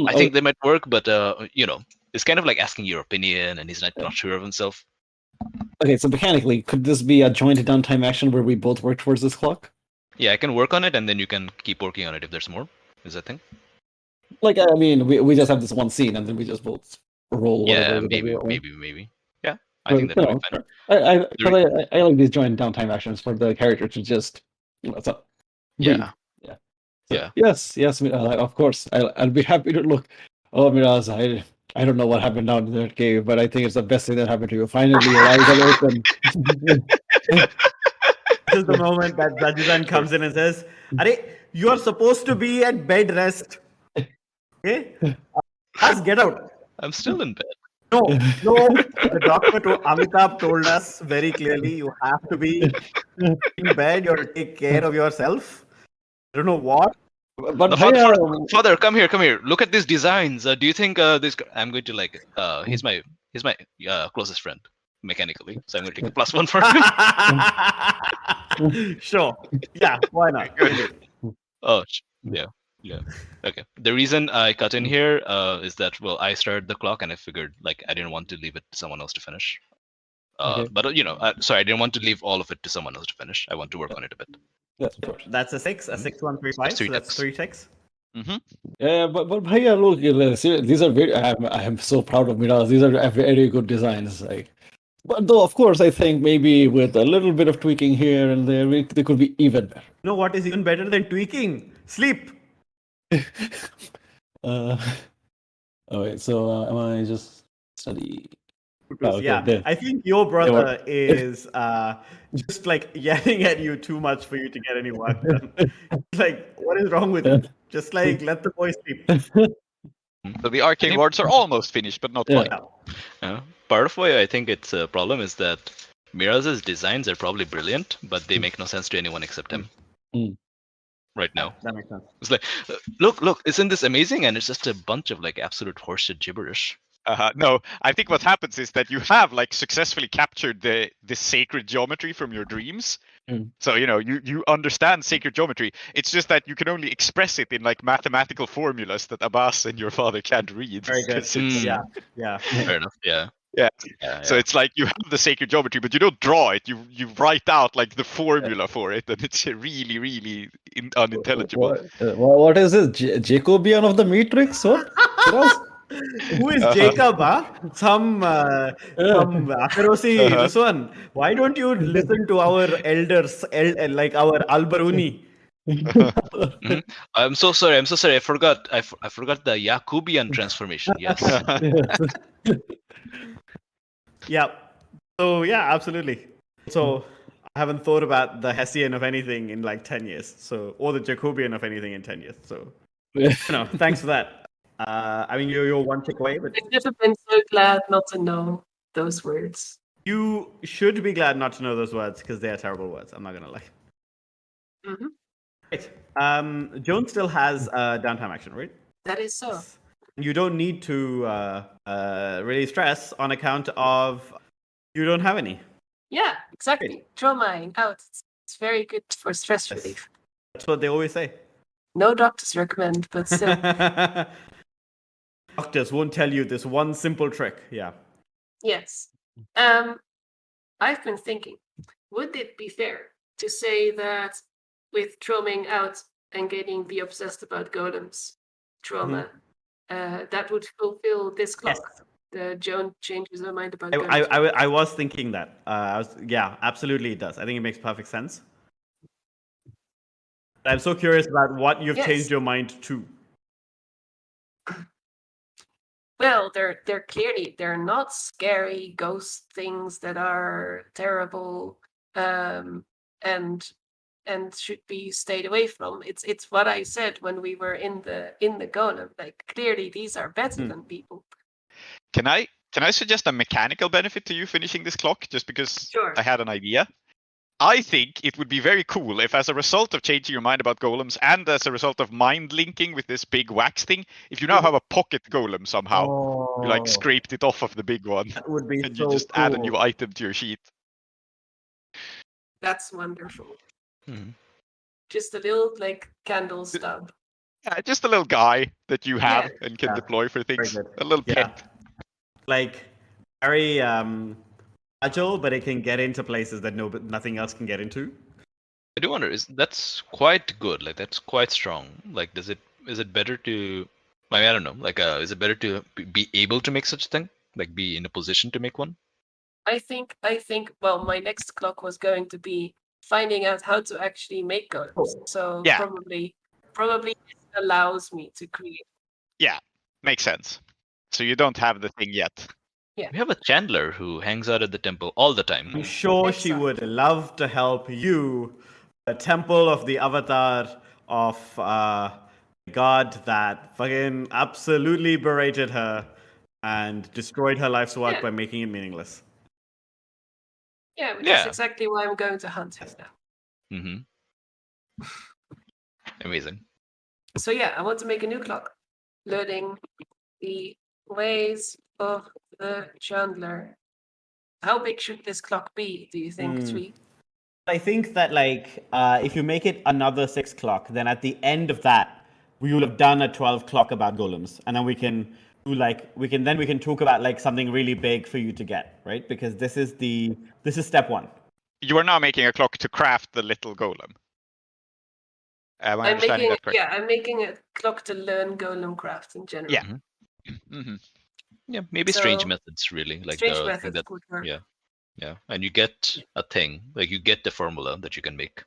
I think they might work, but it's kind of like asking your opinion, and he's not sure of himself. Okay, so mechanically, could this be a joint downtime action where we both work towards this clock? Yeah, I can work on it, and then you can keep working on it if there's more. Is that thing? Like, I mean, we just have this one scene, and then we just both roll. Yeah, maybe. Yeah, I think that would be fine. I like these joint downtime actions for the character to just, so, yeah. So, yes, of course. I'll be happy to look. Oh, Miraz, I don't know what happened down in that cave, but I think it's the best thing that happened to you. Finally, your eyes are open. This is the moment that Zajudan comes in and says, "Are you are supposed to be at bed rest. Okay, let's get out." I'm still in bed. No, the doctor Amitabh told us very clearly, you have to be in bed. You have to take care of yourself. I don't know what. But No, father, come here, come here. Look at these designs. Do you think this? I'm going to like. He's my closest friend mechanically, so I'm going to take a +1 for him. Sure. Yeah. Why not? Oh, yeah. Okay. The reason I cut in here is that I started the clock and I figured like I didn't want to leave it to someone else to finish. Okay. But sorry, I didn't want to leave all of it to someone else to finish. I want to work on it a bit. Yes, of course. That's a 6-1-3-5. Three So that's ticks. 3 ticks. Yeah, but Bhaiya, look, these are very. I'm so proud of Miraz. These are very good designs. Like, but though, of course, I think maybe with a little bit of tweaking here and there, they could be even better. You know what is even better than tweaking? Sleep. All right. So am I just study? Okay, Yeah, there. I think your brother is just like yelling at you too much for you to get any work done. Like, what is wrong with you? Just like let the boy sleep. So the arcane wards are almost finished, but not quite. Part of why I think it's a problem is that Miraz's designs are probably brilliant, but they make no sense to anyone except him. Right now. That makes sense. It's like, look, isn't this amazing? And it's just a bunch of like absolute horseshit gibberish. No, I think what happens is that you have like successfully captured the sacred geometry from your dreams. So you understand sacred geometry. It's just that you can only express it in like mathematical formulas that Abbas and your father can't read. Very good. Yeah. Fair enough. Yeah. So it's like you have the sacred geometry, but you don't draw it. You write out like the formula for it, and it's really, really unintelligible. What is this? Jacobian of the Matrix? What? Who is Jacob? Some Akarosi. This one. Why don't you listen to our elders, like our Albaruni? I'm so sorry. I forgot. I forgot the Jacobian transformation. Yes. Yeah. So yeah, absolutely. So I haven't thought about the Hessian of anything in like 10 years. So or the Jacobian of anything in 10 years. So thanks for that. I mean, you're one tick away, but I've never been so glad not to know those words. you should be glad not to know those words because they are terrible words. I'm not gonna lie. Right. Joan still has downtime action, right? That is so. You don't need to really stress on account of you don't have any. Yeah, exactly. Trauma out. It's very good for stress relief. That's what they always say. No doctors recommend, but still. Doctors won't tell you this one simple trick. Yeah. Yes. I've been thinking, would it be fair to say that with trauming out and getting the obsessed about golems trauma, that would fulfill this clock? Yes. The Joan changes her mind about golems. I was thinking that. Yeah, absolutely it does. I think it makes perfect sense. I'm so curious about what you've changed your mind to. Well, they're clearly they're not scary ghost things that are terrible and should be stayed away from. It's what I said when we were in the golem. Like clearly these are better than people. Can I suggest a mechanical benefit to you finishing this clock just because I had an idea? I think it would be very cool if, as a result of changing your mind about golems and as a result of mind linking with this big wax thing, if you now have a pocket golem somehow, you like scraped it off of the big one, that would be and so you just cool. add a new item to your sheet. That's wonderful. Just a little like candle stub. Yeah, just a little guy that you have and can deploy for things. A little pet. Like very agile, but it can get into places that nothing else can get into. I do wonder, that's quite good. Like that's quite strong. Like, is it better to? I mean, I don't know. Like, is it better to be able to make such a thing? Like, be in a position to make one? I think. Well, my next clock was going to be finding out how to actually make golems. So probably this allows me to create. Yeah, makes sense. So you don't have the thing yet. We have a chandler who hangs out at the temple all the time. I'm sure she Exactly. would love to help you. The temple of the avatar of God that fucking absolutely berated her and destroyed her life's work Yeah. by making it meaningless. Yeah, which Yeah. is exactly why I'm going to hunt him now. Mm-hmm. Amazing. So yeah, I want to make a new clock, learning the ways of the Chandler. How big should this clock be, do you think, Twee? I think that if you make it another 6 clock, then at the end of that, we will have done a 12 clock about golems, and then we can talk about something really big for you to get, right? Because this is step 1. You are now making a clock to craft the little golem. Am I understanding that correctly? I'm making a clock to learn golem craft in general. Yeah. Mm-hmm. Yeah, maybe strange So, methods, really. Like strange the thing methods that, would work. yeah. And you get a thing, like you get the formula that you can make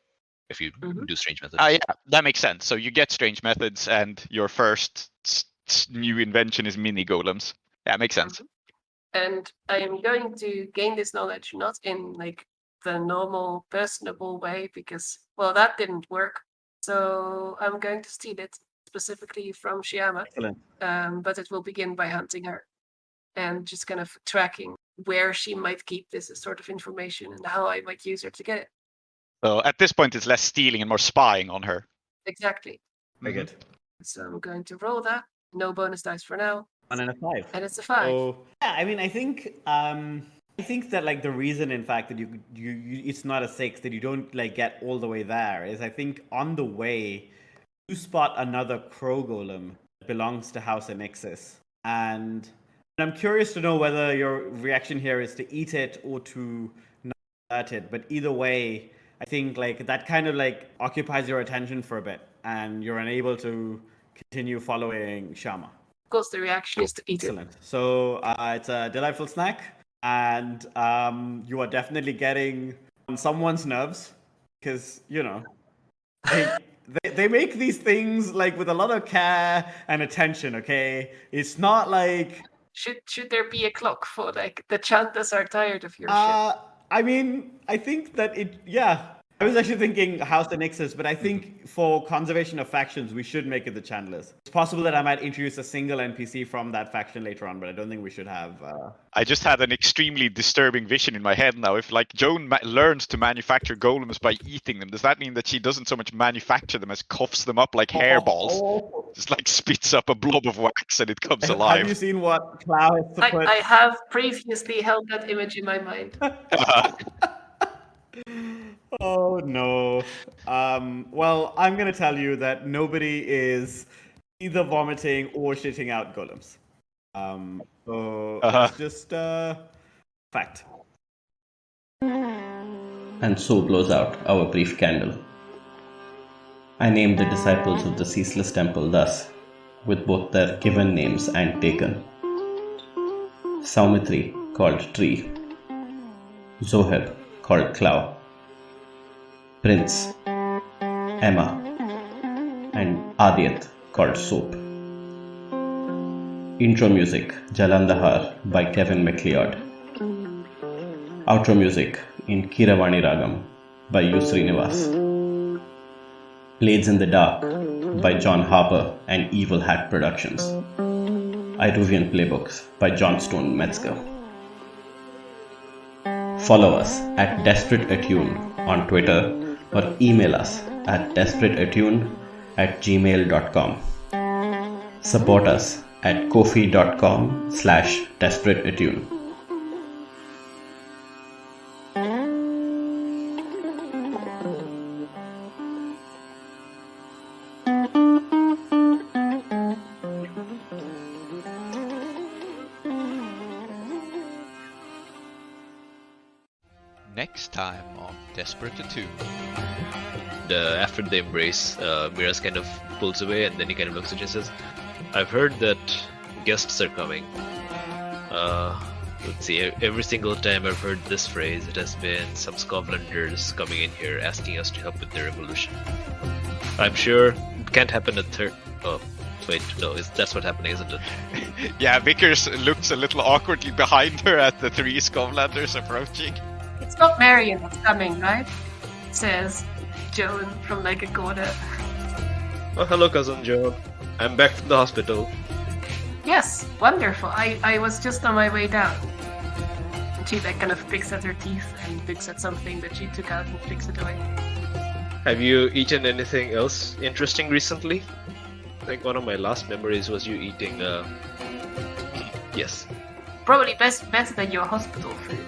if you Mhm. do strange methods. Yeah, that makes sense. So you get strange methods, and your first new invention is mini golems. Yeah, makes sense. And I am going to gain this knowledge not in the normal personable way because that didn't work. So I'm going to steal it specifically from Shyama. Excellent. But it will begin by hunting her and just kind of tracking where she might keep this sort of information and how I might use her to get it. So at this point, it's less stealing and more spying on her. Exactly. Very good. So I'm going to roll that. No bonus dice for now. 1 and a 5. And it's a 5. So yeah, I mean, I think that the reason, in fact, that you it's not a 6, that you don't get all the way there is, I think on the way you spot another crow golem that belongs to House Anixis, and I'm curious to know whether your reaction here is to eat it or to not hurt it. But either way, I think that kind of occupies your attention for a bit, and you're unable to continue following Shama. Of course, the reaction is to eat it. Excellent. So it's a delightful snack, and you are definitely getting on someone's nerves because they make these things with a lot of care and attention. Okay, it's not like should there be a clock for the Chantas are tired of your shit? I mean, I think that I was actually thinking House Anixis, but I think for conservation of factions, we should make it the Chandlers. It's possible that I might introduce a single NPC from that faction later on, but I don't think we should have. I just had an extremely disturbing vision in my head now. If Joan learns to manufacture golems by eating them, does that mean that she doesn't so much manufacture them as coughs them up like hairballs? Just spits up a blob of wax and it comes alive. Have you seen what Klow has to put? I have previously held that image in my mind. Oh no. Well, I'm gonna tell you that nobody is either vomiting or shitting out golems. So it's just fact. And so blows out our brief candle. I named the disciples of the Ceaseless Temple thus, with both their given names and taken. Soumithri, called Tree. Zoheb, called Klow. Prince, Emma, and Aadiyat, called Soap. Intro music, Jalandhar by Kevin MacLeod. Outro music in Keeravani Ragam by Srinivas. Blades in the Dark by John Harper and Evil Hat Productions. Iruvian playbooks by Johnstone Metzger. Follow us at Desperate Attune on Twitter or email us at desperateattune@gmail.com. Support us at ko-fi.com/desperateattune. Next time on Desperate Attune. After the embrace, Miraz kind of pulls away and then he kind of looks at you and says, I've heard that guests are coming. Let's see, every single time I've heard this phrase, it has been some Scotlanders coming in here asking us to help with their revolution. I'm sure it can't happen at wait, no, that's what's happening, isn't it? Yeah, Vickers looks a little awkwardly behind her at the three Scumlanders approaching. It's not Marion that's coming, right? Says Joan from like a corner. Oh, hello, Cousin Joan. I'm back from the hospital. Yes, wonderful. I was just on my way down. And she like kind of picks at her teeth and looks at something that she took out and flicks it away. Have you eaten anything else interesting recently? I think one of my last memories was you eating, yes. Probably better than your hospital food.